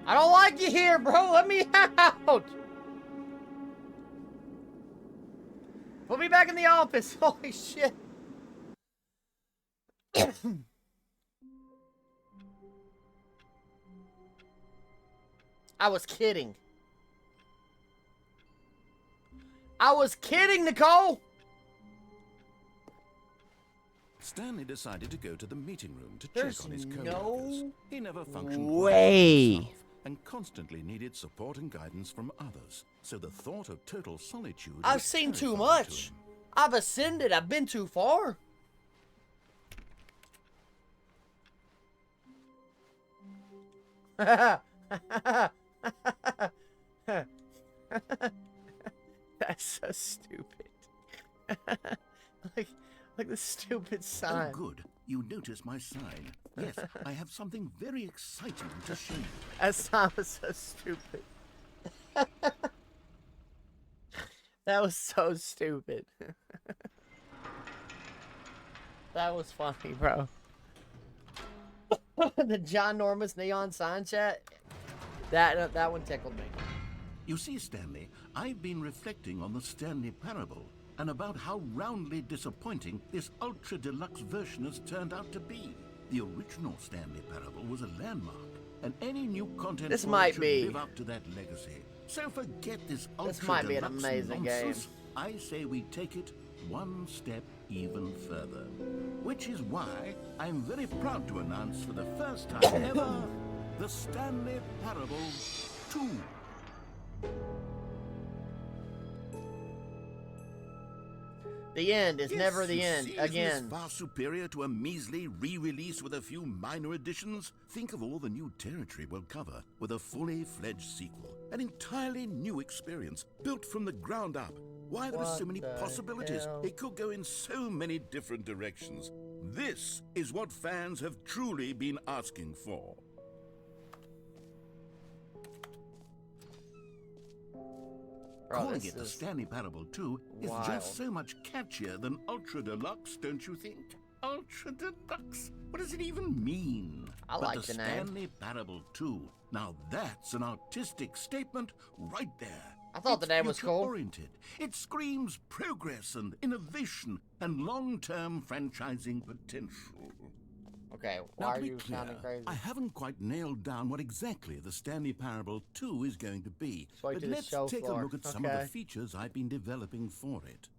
I don't like you here, bro. Let me out. Put me back in the office. Holy shit. I was kidding. I was kidding, Nicole. Stanley decided to go to the meeting room to There's check on his no co-workers. He never functioned way. quite himself and constantly needed support and guidance from others. So the thought of total solitude I've was seen too terrifying to much. him. I've ascended. I've been too far. That's so stupid. like the stupid sign. Oh, good. You notice my sign. Yes, I have something very exciting to show you. That sign was so stupid. That was so stupid. That was funny, bro. The John Normus neon sign chat. That one tickled me. You see, Stanley, I've been reflecting on the Stanley Parable and about how roundly disappointing this ultra deluxe version has turned out to be. The original Stanley Parable was a landmark, and any new content This for it might should be- live up to that legacy. So forget this ultra This might be an deluxe amazing nonsense. game. I say we take it one step even further, which is why I'm very proud to announce for the first time ever the Stanley Parable 2. The end is Yes, never the you end. see, isn't Again. this far superior to a measly re-release with a few minor additions? Think of all the new territory we'll cover with a fully fledged sequel. An entirely new experience, built from the ground up. Why, there are so What many the possibilities. hell? It could go in so many different directions. This is what fans have truly been asking for. Bro, Calling this it the is Stanley Parable 2 is wild. just so much catchier than Ultra Deluxe, don't you think? Ultra Deluxe? What does it even mean? I But like the the name. Stanley Parable 2. Now that's an artistic statement right there. I thought the name was cool. Oriented. It screams progress and innovation and long-term franchising potential. Okay, Now, why to are be you clear, sounding crazy? I haven't quite nailed down what exactly the Stanley Parable 2 is going to be. Just wait But till the let's show take floor. a look at some of Okay. the features I've been developing for it.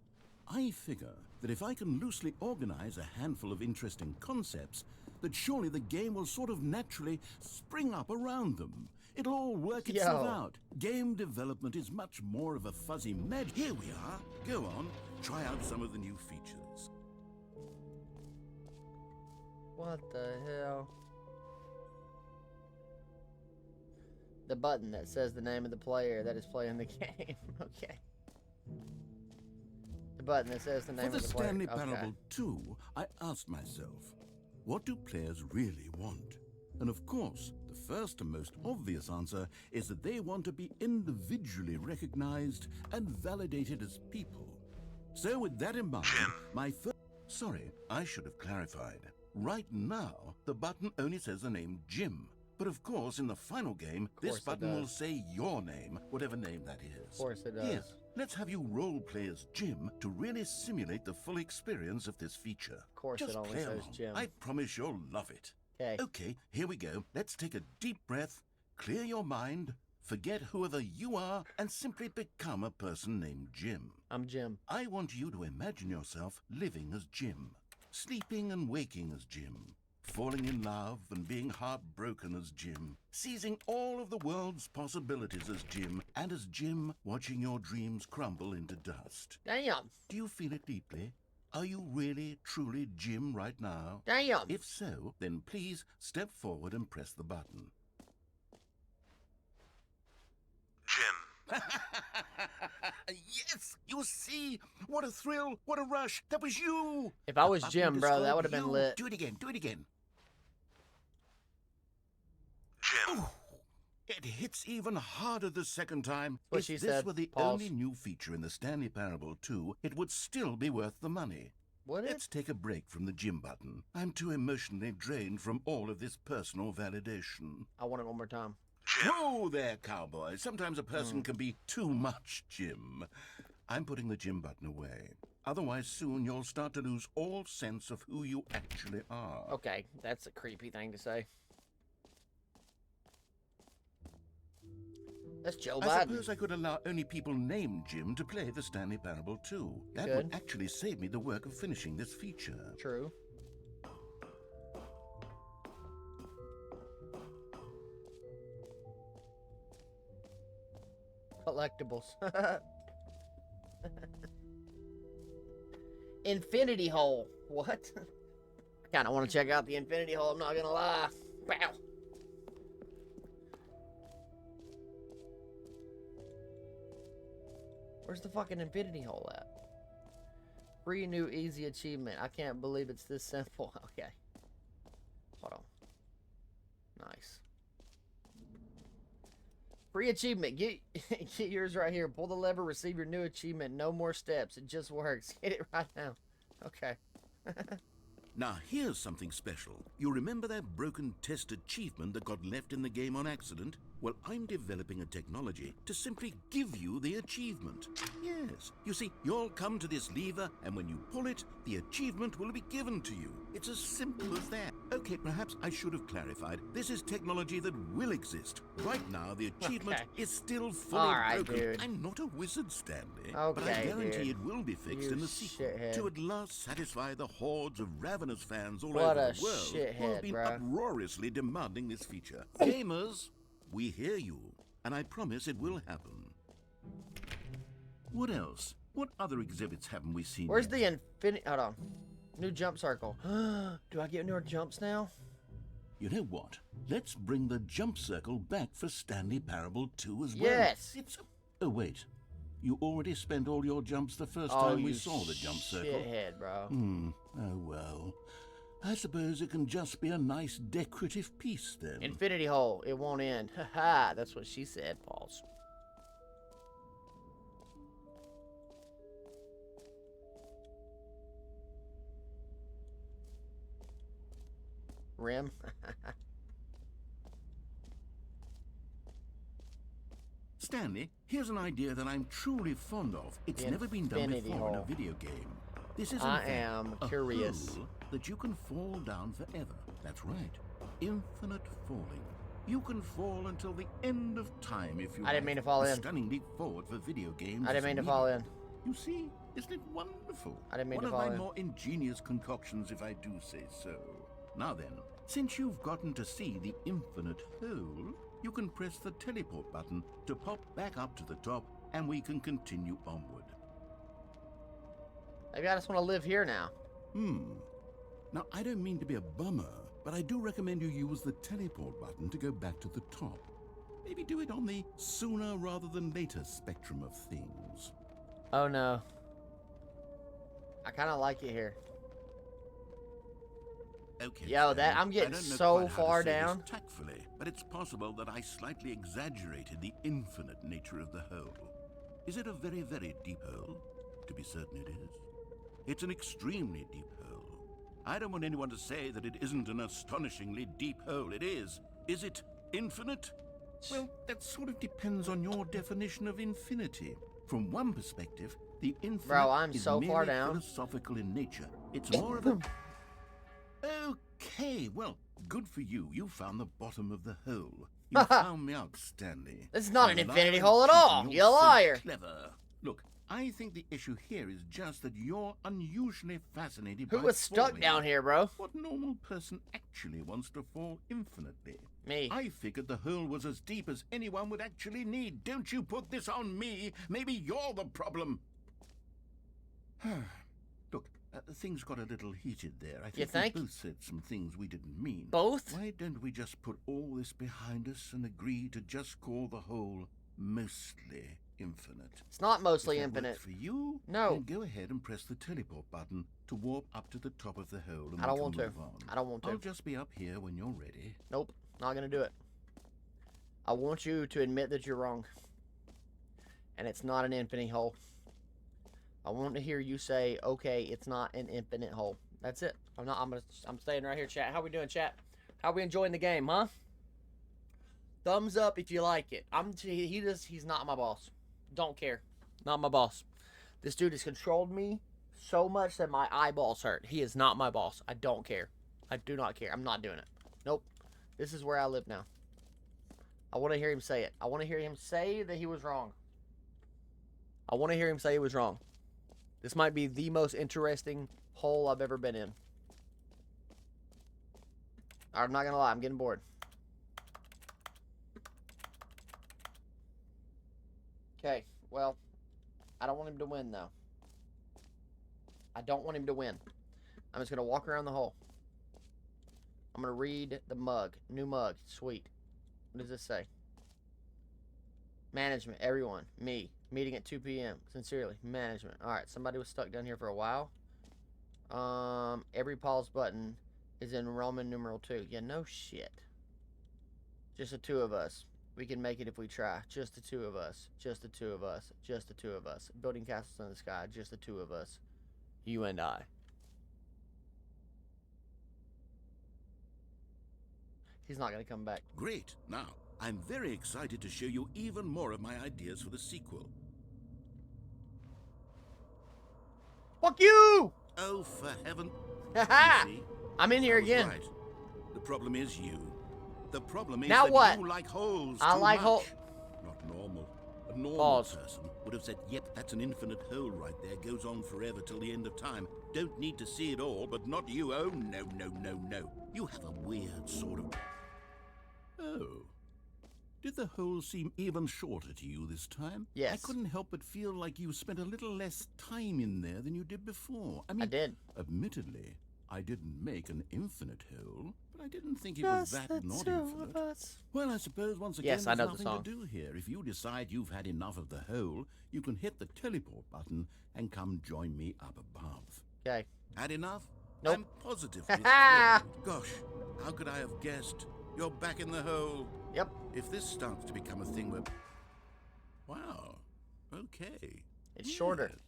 I figure that if I can loosely organize a handful of interesting concepts, that surely the game will sort of naturally spring up around them. It'll all work itself Yo. out. Game development is much more of a fuzzy magic. Here we are. Go on, try out some of the new features. What the hell? The button that says the name of the player that is playing the game. Okay. The button that says the name For of the the player. Stanley Okay. Parable 2, I asked myself, what do players really want? And of course, the first and most obvious answer is that they want to be individually recognized and validated as people. So with that in mind, my first... Sorry, I should have clarified. Right now, the button only says the name Jim. But of course, in the final game, this button will say your name, whatever name that is. Of course it does. Here, let's have you role play as Jim to really simulate the full experience of this feature. Of course Just it only play says along. Jim. I promise you'll love it. Okay. Okay, here we go. Let's take a deep breath, clear your mind, forget whoever you are, and simply become a person named Jim. I'm Jim. I want you to imagine yourself living as Jim, sleeping and waking as Jim, falling in love and being heartbroken as Jim, seizing all of the world's possibilities as Jim, and as Jim watching your dreams crumble into dust. Damn. Do you feel it deeply? Are you really, truly Jim right now? Damn. If so, then please step forward and press the button. Jim. Yes! You see? What a thrill! What a rush! That was you! If I was The Jim, button bro, that described would have been you. lit. Do it again, do it again. Jim. Ooh, it hits even harder the second time. What If she this said. were the Pause. only new feature in the Stanley Parable 2, it would still be worth the money. Would it? Let's take a break from the Jim button. I'm too emotionally drained from all of this personal validation. I want it one more time. Whoa there, cowboy. Sometimes a person can be too much Jim. I'm putting the Jim button away. Otherwise, soon you'll start to lose all sense of who you actually are. Okay, that's a creepy thing to say. That's Joe I Biden. suppose I could allow only people named Jim to play the Stanley Parable 2. That would could. actually save me the work of finishing this feature. True. Collectibles. Infinity Hole. What? I kind of want to check out the Infinity Hole, I'm not going to lie. Wow. Where's the fucking Infinity Hole at? Free new easy achievement. I can't believe it's this simple. Okay. Hold on. Nice. Free achievement. Get yours right here. Pull the lever, receive your new achievement. No more steps. It just works. Get it right now. Okay. Now, here's something special. You remember that broken test achievement that got left in the game on accident? Well, I'm developing a technology to simply give you the achievement. Yes. You see, you'll come to this lever, and when you pull it, the achievement will be given to you. It's as simple as that. Okay, perhaps I should have clarified. This is technology that will exist. Right now, the achievement is still fully All right, broken. dude. I'm not a wizard, Stanley. But I Okay, guarantee dude. it will be fixed You in the sequel shithead. to at last satisfy the hordes of ravenous fans all What over a the world who have shithead, been bruh. uproariously demanding this feature. Gamers, we hear you, and I promise it will happen. What else? What other exhibits haven't we seen Where's yet? the Infinity... Hold on. New jump circle. Do I get newer jumps now? You know what? Let's bring the jump circle back for Stanley Parable 2 as well. Yes. It's... Oh, wait. You already spent all your jumps the first Oh, time we you saw the jump circle. shithead, bro. Oh, well. I suppose it can just be a nice decorative piece, then. Infinity Hole. It won't end. Haha. That's what she said, Pauls. Rim. Stanley, here's an idea that I'm truly fond of. It's The never been done infinity before in a hole. video game. This is, in I fact, am a curious. hole that you can fall down forever. That's right. Infinite falling. You can fall until the end of time if you I didn't like. mean to fall A in. stunning leap forward for video games. I didn't is mean to needed. fall in. You see, isn't it wonderful? I didn't mean One to of fall my in. more ingenious concoctions, if I do say so. Now then, since you've gotten to see the infinite hole, you can press the teleport button to pop back up to the top, and we can continue onward. Maybe I just want to live here now. Now, I don't mean to be a bummer, but I do recommend you use the teleport button to go back to the top. Maybe do it on the sooner rather than later spectrum of things. Oh no. I kind of like it here. Okay, Yo, Stanley, I'm getting I don't know so quite how to far say this down. tactfully, but it's possible that I slightly exaggerated the infinite nature of the hole. Is it a very, very deep hole? To be certain it is. It's an extremely deep hole. I don't want anyone to say that it isn't an astonishingly deep hole. It is. Is it infinite? Well, that sort of depends on your definition of infinity. From one perspective, the infinite Bro, I'm is so merely far down. philosophical in nature. It's more of a... Okay, well, good for you. You found the bottom of the hole. You found me out, Stanley. This is not You an infinity liar hole at and cheat, all. and You you're so liar. Clever. Look, I think the issue here is just that you're unusually fascinated Who by was stuck falling. down here, bro? What normal person actually wants to fall infinitely? Me. I figured the hole was as deep as anyone would actually need. Don't you put this on me. Maybe you're the problem. Look, things got a little heated there. I think think? we both said some things we didn't mean. Both? Why don't we just put all this behind us and agree to just call the hole mostly infinite? It's not mostly If that infinite. works for you, No. then go ahead and press the teleport button to warp up to the top of the hole and I don't we want can to. move on. I don't want to. I'll just be up here when you're ready. Nope. Not gonna do it. I want you to admit that you're wrong. And it's not an infinite hole. I want to hear you say, okay, it's not an infinite hole. That's it. I'm staying right here, chat. How we doing, chat? How we enjoying the game, huh? Thumbs up if you like it. He's not my boss. Don't care. Not my boss. This dude has controlled me so much that my eyeballs hurt. He is not my boss. I don't care. I do not care. I'm not doing it. Nope. This is where I live now. I want to hear him say it. I want to hear him say that he was wrong. I want to hear him say he was wrong. This might be the most interesting hole I've ever been in. I'm not going to lie. I'm getting bored. Okay. Well, I don't want him to win, though. I don't want him to win. I'm just going to walk around the hole. I'm going to read the mug. New mug. Sweet. What does this say? Management. Everyone. Me. Meeting at 2 p.m. Sincerely. Management. Alright. Somebody was stuck down here for a while. Every pause button is in Roman numeral 2. Yeah, no shit. Just the two of us. We can make it if we try. Just the two of us. Just the two of us. Just the two of us. Building castles in the sky. Just the two of us. You and I. He's not going to come back. Great. Now, I'm very excited to show you even more of my ideas for the sequel. Fuck you! Oh, for heaven. Haha! You see, I'm in here I was again. right. The problem is you. The problem is Now that what? you like holes I too like much. hole- Not normal. A normal Pause. person would have said, yep, that's an infinite hole right there. Goes on forever till the end of time. Don't need to see it all, but not you. Oh, no, no, no, no. You have a weird sort of... Oh. Did the hole seem even shorter to you this time? Yes. I couldn't help but feel like you spent a little less time in there than you did before. I mean, did. Admittedly, I didn't make an infinite hole, but I didn't think it was that not infinite. Well, I suppose once again Yes, I there's know the nothing song. to do here. If you decide you've had enough of the hole, you can hit the teleport button and come join me up above. Okay. Had enough? Nope. I'm positively thrilled. Gosh, how could I have guessed? You're back in the hole. Yep. If this starts to become a thing where... Wow. Okay. It's shorter. Yes.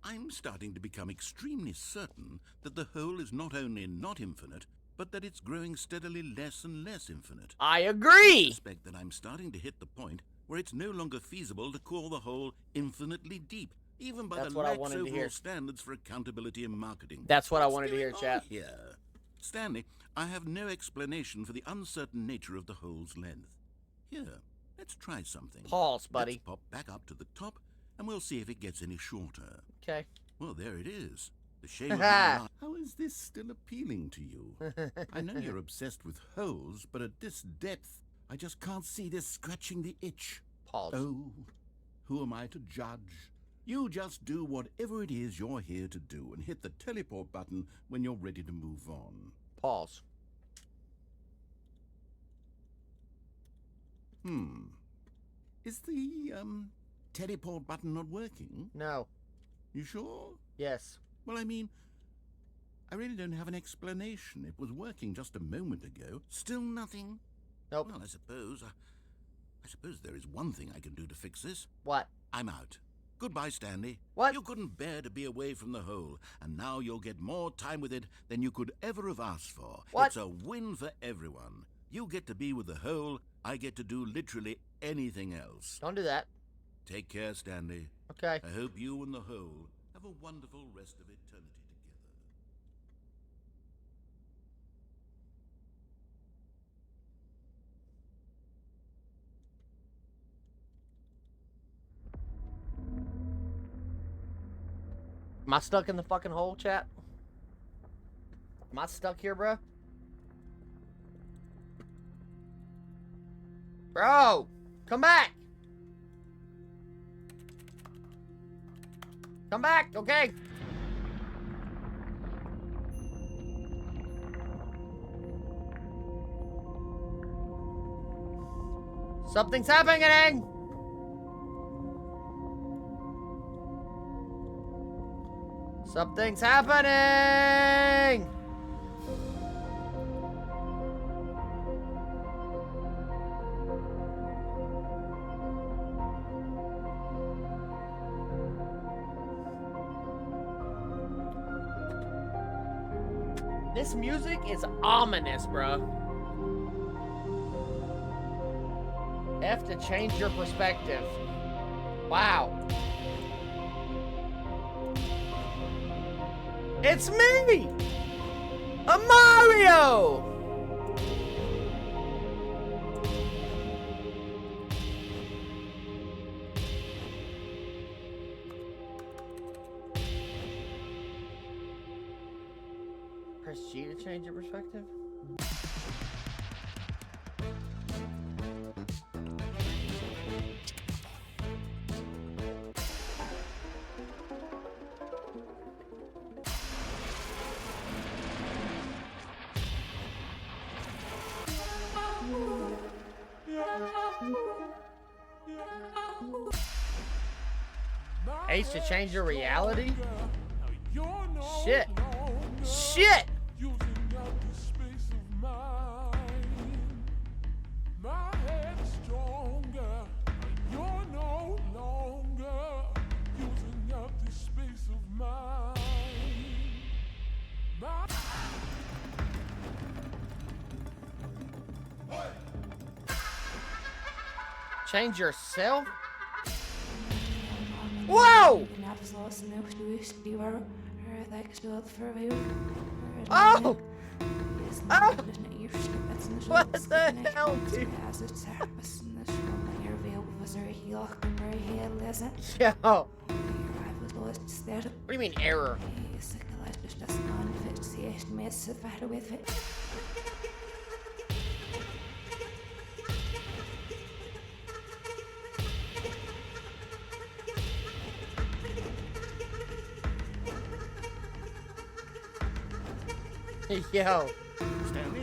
I'm starting to become extremely certain that the hole is not only not infinite, but that it's growing steadily less and less infinite. I I agree! suspect that I'm starting to hit the point where it's no longer feasible to call the hole infinitely deep, even by That's the what I lax wanted to overall hear. standards for accountability in marketing. That's what I What's wanted to hear, going chat. on here? Stanley, I have no explanation for the uncertain nature of the hole's length. Here, let's try something. Pause, buddy. Let's pop back up to the top, and we'll see if it gets any shorter. Okay. Well, there it is. The shame of my life. How is this still appealing to you? I know you're obsessed with holes, but at this depth, I just can't see this scratching the itch. Pause. Oh, who am I to judge? You just do whatever it is you're here to do and hit the teleport button when you're ready to move on. Pause. Is the, teleport button not working? No. You sure? Yes. Well, I mean, I really don't have an explanation. It was working just a moment ago. Still nothing? Nope. Well, I suppose there is one thing I can do to fix this. What? I'm out. Goodbye, Stanley. What? You couldn't bear to be away from the hole, and now you'll get more time with it than you could ever have asked for. What? It's a win for everyone. You get to be with the hole, I get to do literally anything else. Don't do that. Take care, Stanley. Okay. I hope you and the hole have a wonderful rest of eternity together. Am I stuck in the fucking hole, chat? Am I stuck here, bro? Bro! Come back! Come back, okay? Something's happening! Something's happening! This music is ominous, bro. F to change your perspective. Wow. It's me! A Mario! Press G to change your perspective? H to change your reality? Shit. Shit! Change yourself? Whoa! Oh! Oh! What the hell, dude? Yo! What do you mean, error? Yo. Stanley?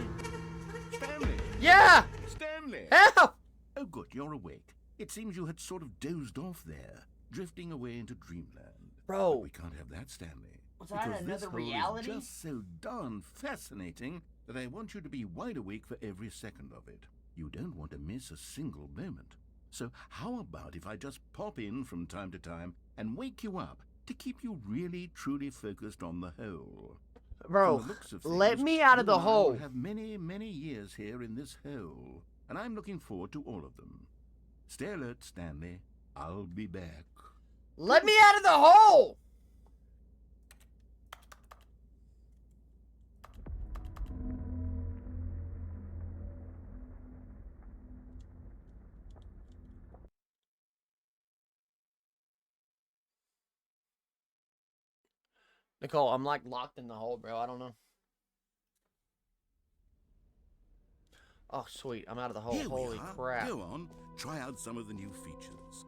Stanley? Yeah! Stanley! Help! Oh, good, you're awake. It seems you had sort of dozed off there, drifting away into dreamland. Bro. But we can't have that, Stanley. Was I in because this another hole reality? is just so darn fascinating that I want you to be wide awake for every second of it. You don't want to miss a single moment. So how about if I just pop in from time to time and wake you up to keep you really, truly focused on the hole? Bro, From the looks of let things, me out of you the and I will hole. have many, many years here in this hole, and I'm looking forward to all of them. Stay alert, Stanley. I'll be back. Let me out of the hole! Nicole, I'm like locked in the hole, bro. I don't know. Oh, sweet. I'm out of the hole. Here we Holy are. crap. Go on, try out some of the new features.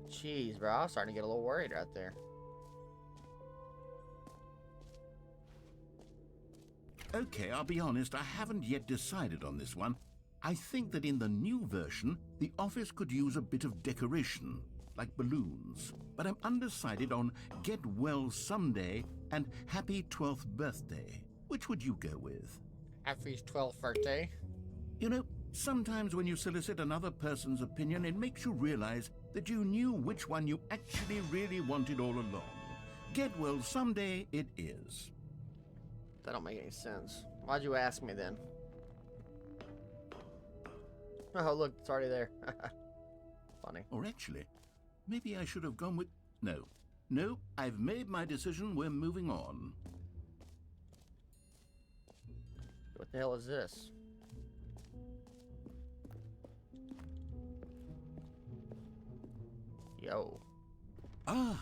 Jeez, bro. I was starting to get a little worried right there. Okay, I'll be honest, I haven't yet decided on this one. I think that in the new version, the office could use a bit of decoration, like balloons. But I'm undecided on Get Well Someday and Happy 12th Birthday. Which would you go with? Happy's 12th birthday. You know, sometimes when you solicit another person's opinion, it makes you realize that you knew which one you actually really wanted all along. Get Well Someday it is. That don't make any sense. Why'd you ask me then? Oh, look, it's already there. Funny. Or actually, maybe I should have gone with... No, I've made my decision. We're moving on. What the hell is this? Yo. Ah,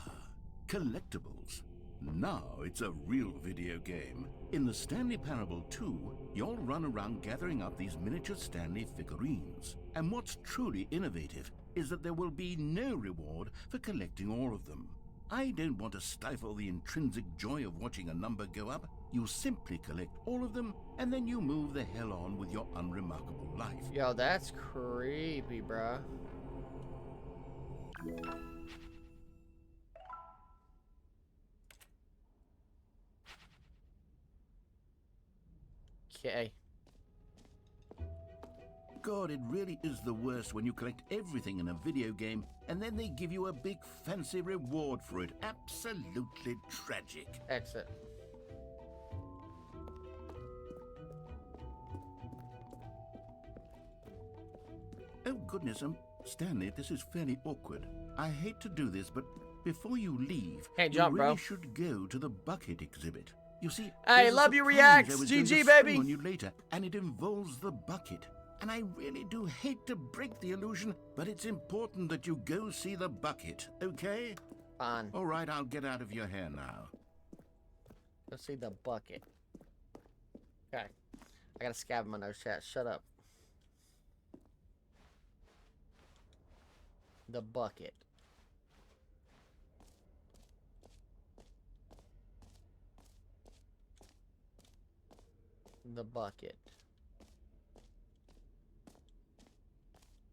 collectibles. Now it's a real video game. In the Stanley Parable 2, you'll run around gathering up these miniature Stanley figurines. And what's truly innovative is that there will be no reward for collecting all of them. I don't want to stifle the intrinsic joy of watching a number go up. You simply collect all of them, and then you move the hell on with your unremarkable life. Yo, that's creepy, bruh. Okay. God, it really is the worst when you collect everything in a video game and then they give you a big fancy reward for it. Absolutely tragic. Exit. Oh, goodness, Stanley, this is fairly awkward. I hate to do this, but before you leave, Can't jump, you really bro. should go to the bucket exhibit. You see, Hey, there's a love you, surprise reacts. I was going GG, to baby. spring on you later, and it involves the bucket. And I really do hate to break the illusion, but it's important that you go see the bucket, okay? Fine. All right, I'll get out of your hair now. Let's see the bucket. Okay. I got a scab in my nose, chat. Shut up. The bucket. The bucket.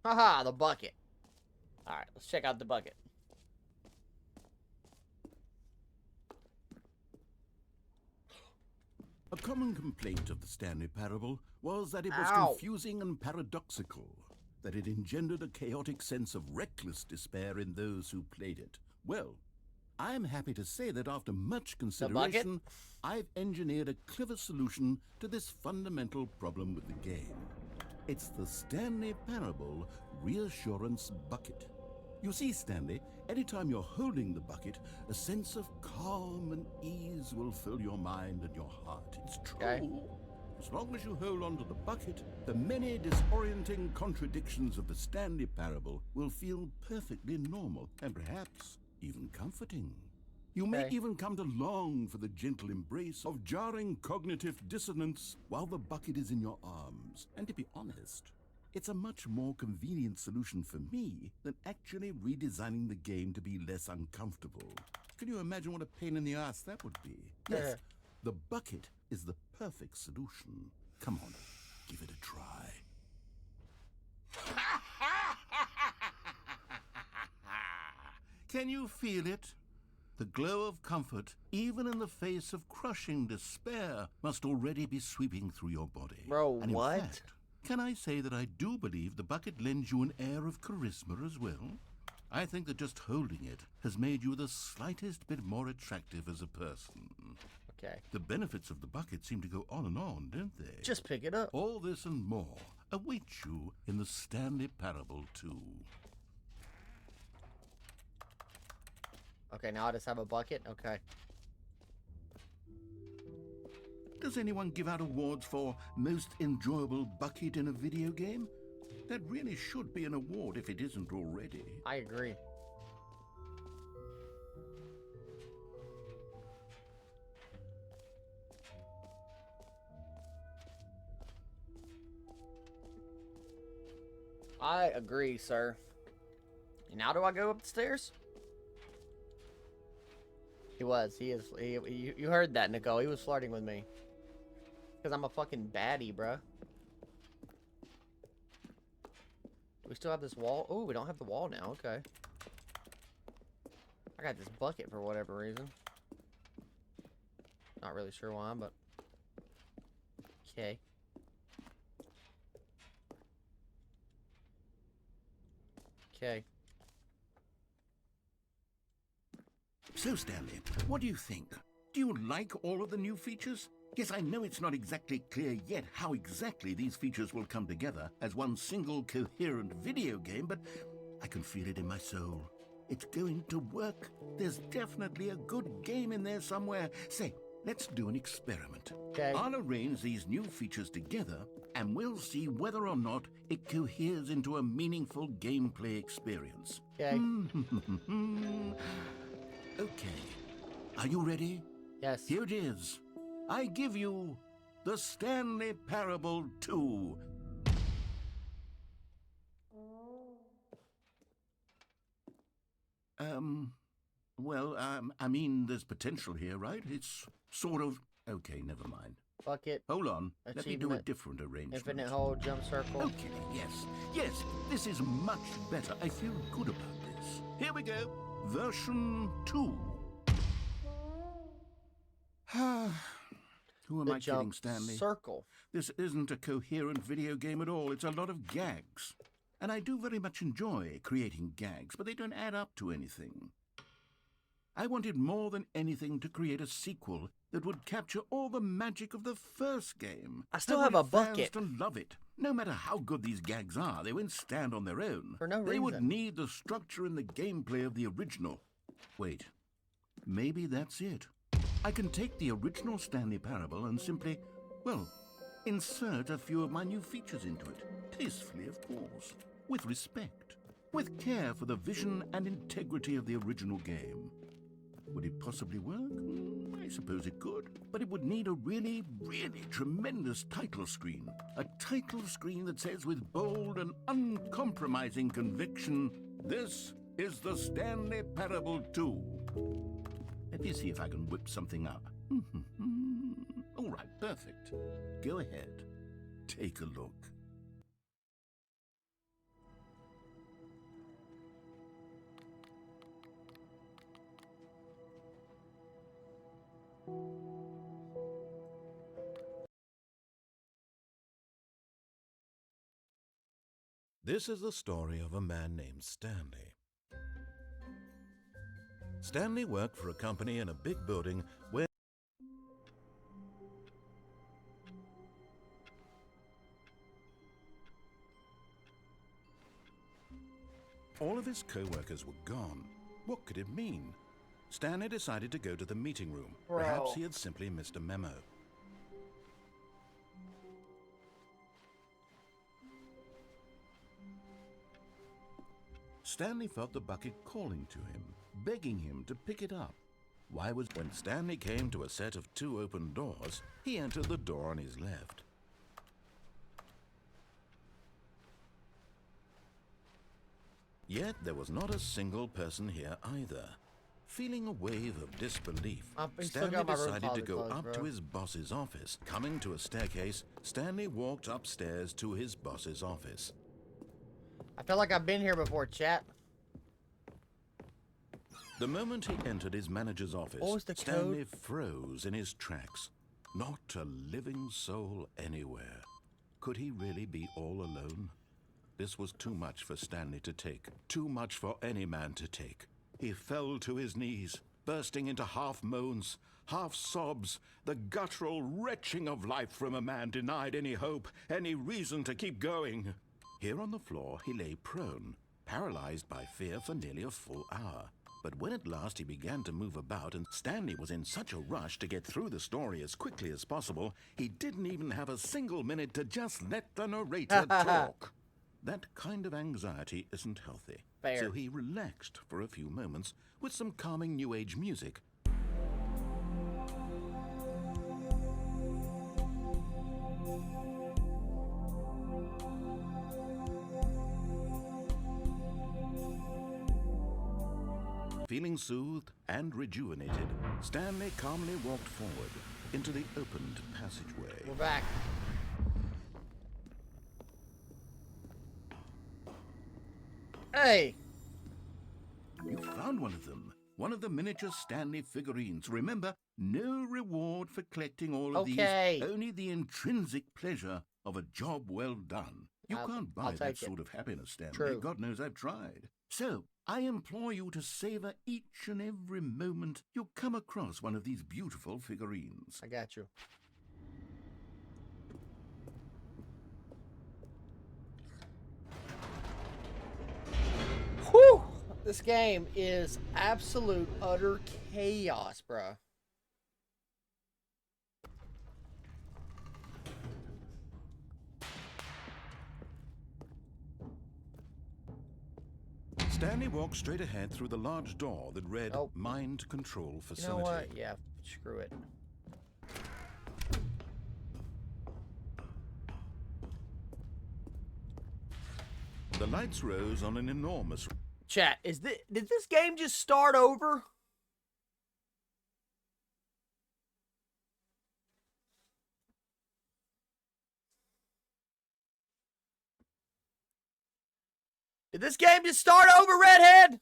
Haha, the bucket. Alright, let's check out the bucket. A common complaint of the Stanley Parable was that it was Ow. confusing and paradoxical, that it engendered a chaotic sense of reckless despair in those who played it. Well, I'm happy to say that after much consideration, I've engineered a clever solution to this fundamental problem with the game. It's the Stanley Parable Reassurance Bucket. You see, Stanley, anytime you're holding the bucket, a sense of calm and ease will fill your mind and your heart. It's true. Okay. As long as you hold on to the bucket, the many disorienting contradictions of the Stanley Parable will feel perfectly normal and perhaps even comforting. You may Okay. even come to long for the gentle embrace of jarring cognitive dissonance while the bucket is in your arms. And to be honest, it's a much more convenient solution for me than actually redesigning the game to be less uncomfortable. Can you imagine what a pain in the ass that would be? Yes, the bucket is the perfect solution. Come on, give it a try. Can you feel it? The glow of comfort, even in the face of crushing despair, must already be sweeping through your body. Bro, And in what? fact, can I say that I do believe the bucket lends you an air of charisma as well? I think that just holding it has made you the slightest bit more attractive as a person. Okay. The benefits of the bucket seem to go on and on, don't they? Just pick it up. All this and more await you in the Stanley Parable 2. Okay, now I just have a bucket. Okay. Does anyone give out awards for most enjoyable bucket in a video game? That really should be an award if it isn't already. I agree. I agree, sir. And now do I go up the stairs? He was. He is. You heard that, Nicole. He was flirting with me. Because I'm a fucking baddie, bruh. We still have this wall. Oh, we don't have the wall now. Okay. I got this bucket for whatever reason. Not really sure why, but okay. Okay. So, Stanley, what do you think? Do you like all of the new features? Yes, I know it's not exactly clear yet how exactly these features will come together as one single coherent video game, but I can feel it in my soul. It's going to work. There's definitely a good game in there somewhere. Say, let's do an experiment. Okay. I'll arrange these new features together, and we'll see whether or not it coheres into a meaningful gameplay experience. Okay. Okay. Are you ready? Yes. Here it is. I give you the Stanley Parable 2. I mean, there's potential here, right? It's sort of... Okay, never mind. Bucket. Hold on. Let me do a Achievement. different arrangement. Infinite hole. Jump circle. Okay, yes. Yes, this is much better. I feel good about this. Here we go. Version 2. Who am The I kidding, jump Stanley? circle. This isn't a coherent video game at all. It's a lot of gags. And I do very much enjoy creating gags, but they don't add up to anything. I wanted more than anything to create a sequel that would capture all the magic of the first game. I still I have a wanted fans bucket. to love it. No matter how good these gags are, they won't stand on their own. For no They would reason. need the structure and the gameplay of the original. Wait, maybe that's it. I can take the original Stanley Parable and simply, well, insert a few of my new features into it. Tastefully, of course. With respect. With care for the vision and integrity of the original game. Would it possibly work? I suppose it could. But it would need a really, really tremendous title screen. A title screen that says with bold and uncompromising conviction, "This is the Stanley Parable 2. Let me see if I can whip something up. All right, perfect. Go ahead. Take a look. This is the story of a man named Stanley. Stanley worked for a company in a big building where all of his co-workers were gone. What could it mean? Stanley decided to go to the meeting room. Bro. Perhaps he had simply missed a memo. Stanley felt the bucket calling to him, begging him to pick it up. Why was when Stanley came to a set of 2 open doors, he entered the door on his left. Yet there was not a single person here either. Feeling a wave of disbelief, I still Stanley got my room decided to closet go closed, up bro. to his boss's office. Coming to a staircase, Stanley walked upstairs to his boss's office. I feel like I've been here before, chat. The moment he entered his manager's office, What was the Stanley code? froze in his tracks. Not a living soul anywhere. Could he really be all alone? This was too much for Stanley to take. Too much for any man to take. He fell to his knees, bursting into half moans, half sobs, the guttural retching of life from a man denied any hope, any reason to keep going. Here on the floor, he lay prone, paralyzed by fear for nearly a full hour. But when at last he began to move about, and Stanley was in such a rush to get through the story as quickly as possible, he didn't even have a single minute to just let the narrator talk. That kind of anxiety isn't healthy. Fair. So he relaxed for a few moments with some calming New Age music. Feeling soothed and rejuvenated, Stanley calmly walked forward into the opened passageway. We're back. Hey. You found one of them. One of the miniature Stanley figurines. Remember, no reward for collecting all of Okay. these. Only the intrinsic pleasure of a job well done. You can't buy that take it. sort of happiness, Stanley. True. God knows I've tried. So, I implore you to savor each and every moment you come across one of these beautiful figurines. I got you. Whew! This game is absolute, utter chaos, bruh. Stanley walked straight ahead through the large door that read Oh. Mind Control You Facility. know what? Yeah, screw it. The lights rose on an enormous... Chat, did this game just start over? Did this game just start over, Redhead?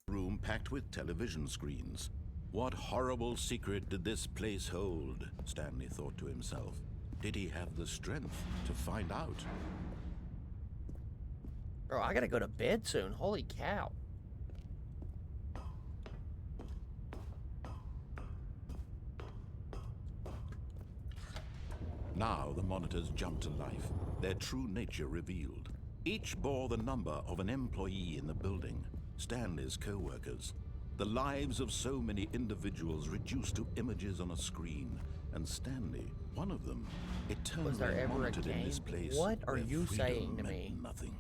room packed with television screens. What horrible secret did this place hold? Stanley thought to himself. Did he have the strength to find out? Bro, I gotta go to bed soon. Holy cow. Now the monitors jumped to life, their true nature revealed. Each bore the number of an employee in the building, Stanley's co-workers. The lives of so many individuals reduced to images on a screen, and Stanley, one of them, eternally Was there ever a monitored in game? this place. What are where you freedom saying to meant me? Nothing.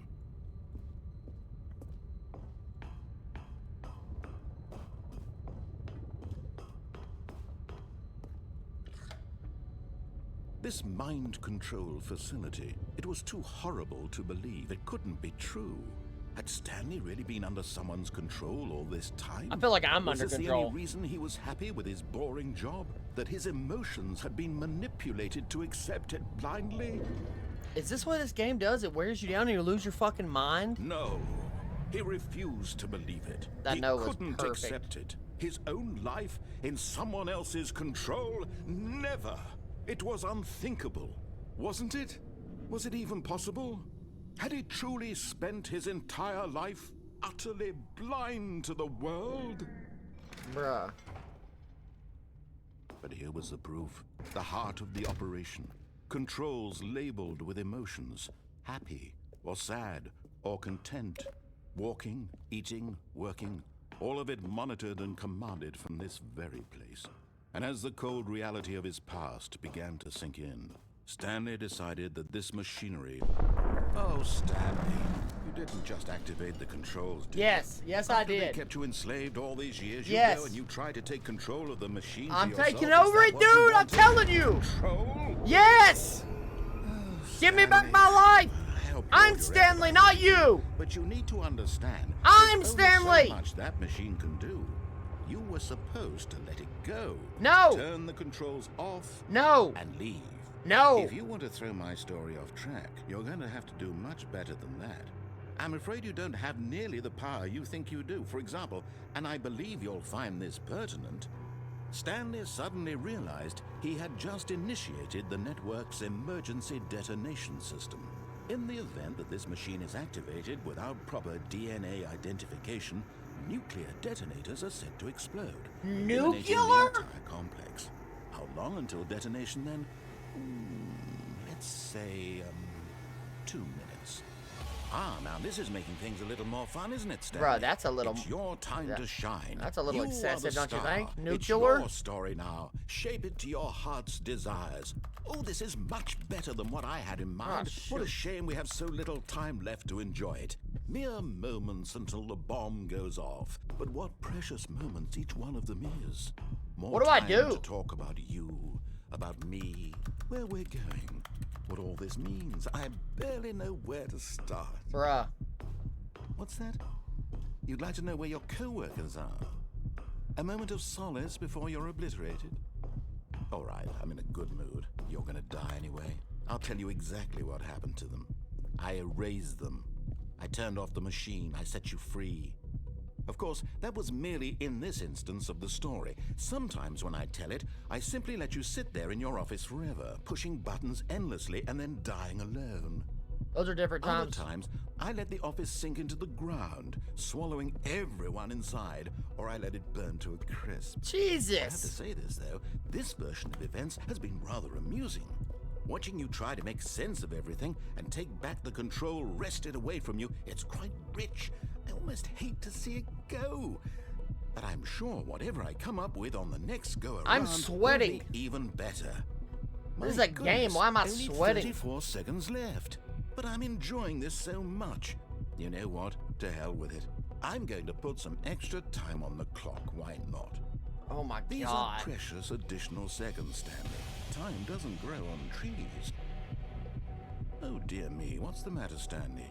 This mind control facility, it was too horrible to believe. It couldn't be true. Had Stanley really been under someone's control all this time? I feel like I'm Was under this control. the only reason he was happy with his boring job? That his emotions had been manipulated to accept it blindly? Is this what this game does? It wears you down and you lose your fucking mind? No. He refused to believe it. That he no was couldn't perfect. accept it. His own life in someone else's control? Never. It was unthinkable. Wasn't it? Was it even possible? Had he truly spent his entire life utterly blind to the world? Bruh. But here was the proof. The heart of the operation. Controls labeled with emotions. Happy, or sad, or content. Walking, eating, working. All of it monitored and commanded from this very place. And as the cold reality of his past began to sink in, Stanley decided that this machinery... Oh, Stanley, you didn't just activate the controls, did you? Yes, I After they did. kept you enslaved all these years, you Yes. go and you try to take control of the machine for I'm yourself. taking Is over that it, what you dude! I'm wanted? telling you! Control? Yes! Give me back my life! I hope I'm you're Stanley, empathetic. not you! But you need to understand. I'm there's Stanley! only so much that machine can do. You were supposed to let it go. No! Turn the controls off No! and leave. No! If you want to throw my story off track, you're going to have to do much better than that. I'm afraid you don't have nearly the power you think you do. For example, and I believe you'll find this pertinent, Stanley suddenly realized he had just initiated the network's emergency detonation system. In the event that this machine is activated without proper DNA identification, nuclear detonators are set to explode. eliminating Nuclear? the entire complex. How long until detonation then? Let's say, 2 minutes. Ah, now this is making things a little more fun, isn't it, Stanley? Bruh, that's a little... It's your time that- to shine. that's a little You are excessive, the don't you star. think? It's Nuclear? your story now. Shape it to your heart's desires. Oh, this is much better than what I had in mind. What a shoot. shame we have so little time left to enjoy it. Mere moments until the bomb goes off. But what precious moments each one of them is. More What do I time do? to talk about you, about me, where we're going, what all this means. I barely know where to start. Bruh. What's that? You'd like to know where your co-workers are? A moment of solace before you're obliterated? All right, I'm in a good mood. You're gonna die anyway. I'll tell you exactly what happened to them. I erased them. I turned off the machine. I set you free. Of course, that was merely in this instance of the story. Sometimes when I tell it, I simply let you sit there in your office forever, pushing buttons endlessly and then dying alone. Those are different Other times. times, I let the office sink into the ground, swallowing everyone inside, or I let it burn to a crisp. I have to Jesus. say this, though, this version of events has been rather amusing. Watching you try to make sense of everything and take back the control wrested away from you, it's quite rich. I almost hate to see it go. But I'm sure whatever I come up with on the next go-around I'm will sweating. be even better. This is My a game. goodness, Why am I only sweating? 34 seconds left. But I'm enjoying this so much. You know what? To hell with it. I'm going to put some extra time on the clock. Why not? Oh my These God. are precious additional seconds, Stanley. Time doesn't grow on trees. Oh dear me, what's the matter, Stanley?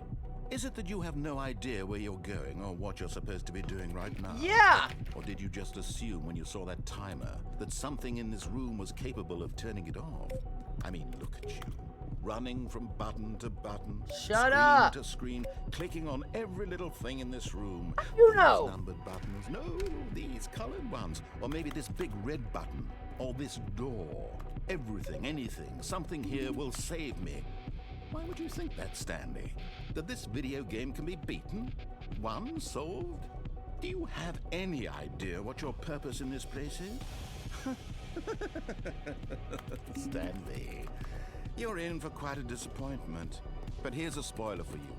Is it that you have no idea where you're going or what you're supposed to be doing right now? Yeah. Or did you just assume when you saw that timer that something in this room was capable of turning it off? I mean, look at you. Running from button to button, Shut screen up. to screen, clicking on every little thing in this room. You These know. numbered buttons. No, these colored ones. Or maybe this big red button. Or this door. Everything, anything, something here will save me. Why would you think that, Stanley? That this video game can be beaten? Won? Solved? Do you have any idea what your purpose in this place is? Stanley, you're in for quite a disappointment. But here's a spoiler for you.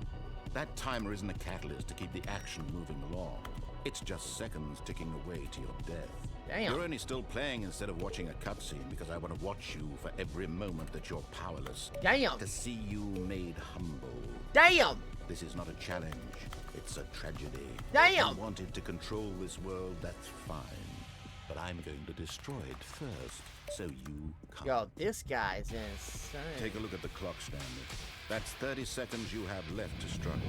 That timer isn't a catalyst to keep the action moving along. It's just seconds ticking away to your death. Damn. You're only still playing instead of watching a cutscene because I want to watch you for every moment that you're powerless. Damn. To see you made humble. Damn. This is not a challenge. It's a tragedy. Damn. You wanted to control this world, that's fine. But I'm going to destroy it first, so you can't. Yo, this guy's insane. Take a look at the clock, Stanley. That's 30 seconds you have left to struggle.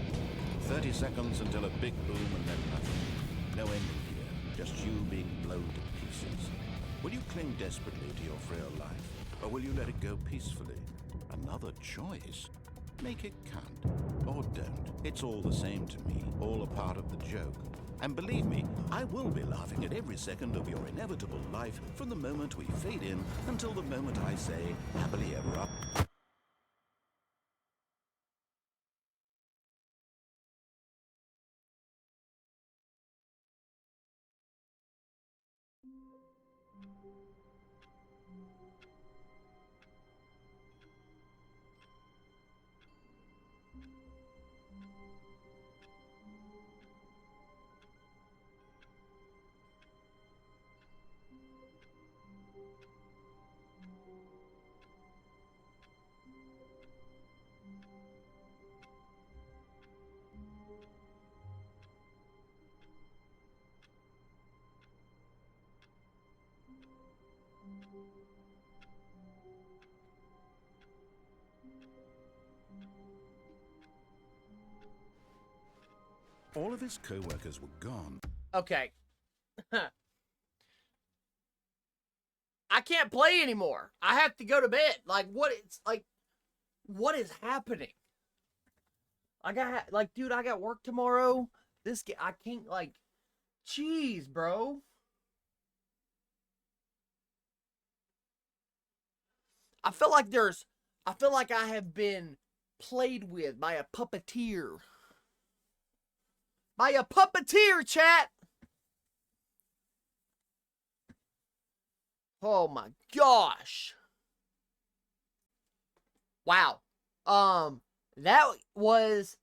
30 seconds until a big boom and then nothing. No ending here, just you being blown to pieces. Will you cling desperately to your frail life, or will you let it go peacefully? Another choice. Make it count, or don't. It's all the same to me, all a part of the joke. And believe me, I will be laughing at every second of your inevitable life from the moment we fade in until the moment I say, happily ever up. All of his co-workers were gone. Okay. I can't play anymore. I have to go to bed. Like, what is happening? Dude, I got work tomorrow. I can't, jeez, bro. I feel like I have been played with by a puppeteer. By a puppeteer, chat! Oh my gosh. Wow. That was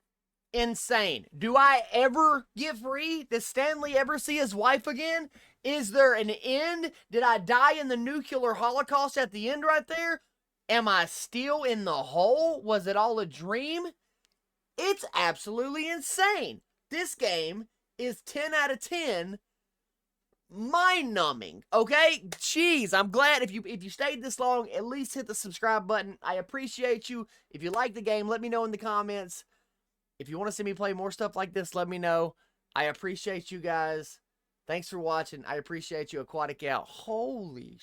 insane. Do I ever get free? Does Stanley ever see his wife again? Is there an end? Did I die in the nuclear holocaust at the end right there? Am I still in the hole? Was it all a dream? It's absolutely insane. This game is 10 out of 10. Mind-numbing, okay? Jeez, I'm glad if you stayed this long, at least hit the subscribe button. I appreciate you. If you like the game, let me know in the comments. If you want to see me play more stuff like this, let me know. I appreciate you guys. Thanks for watching. I appreciate you. Aquatic out. Holy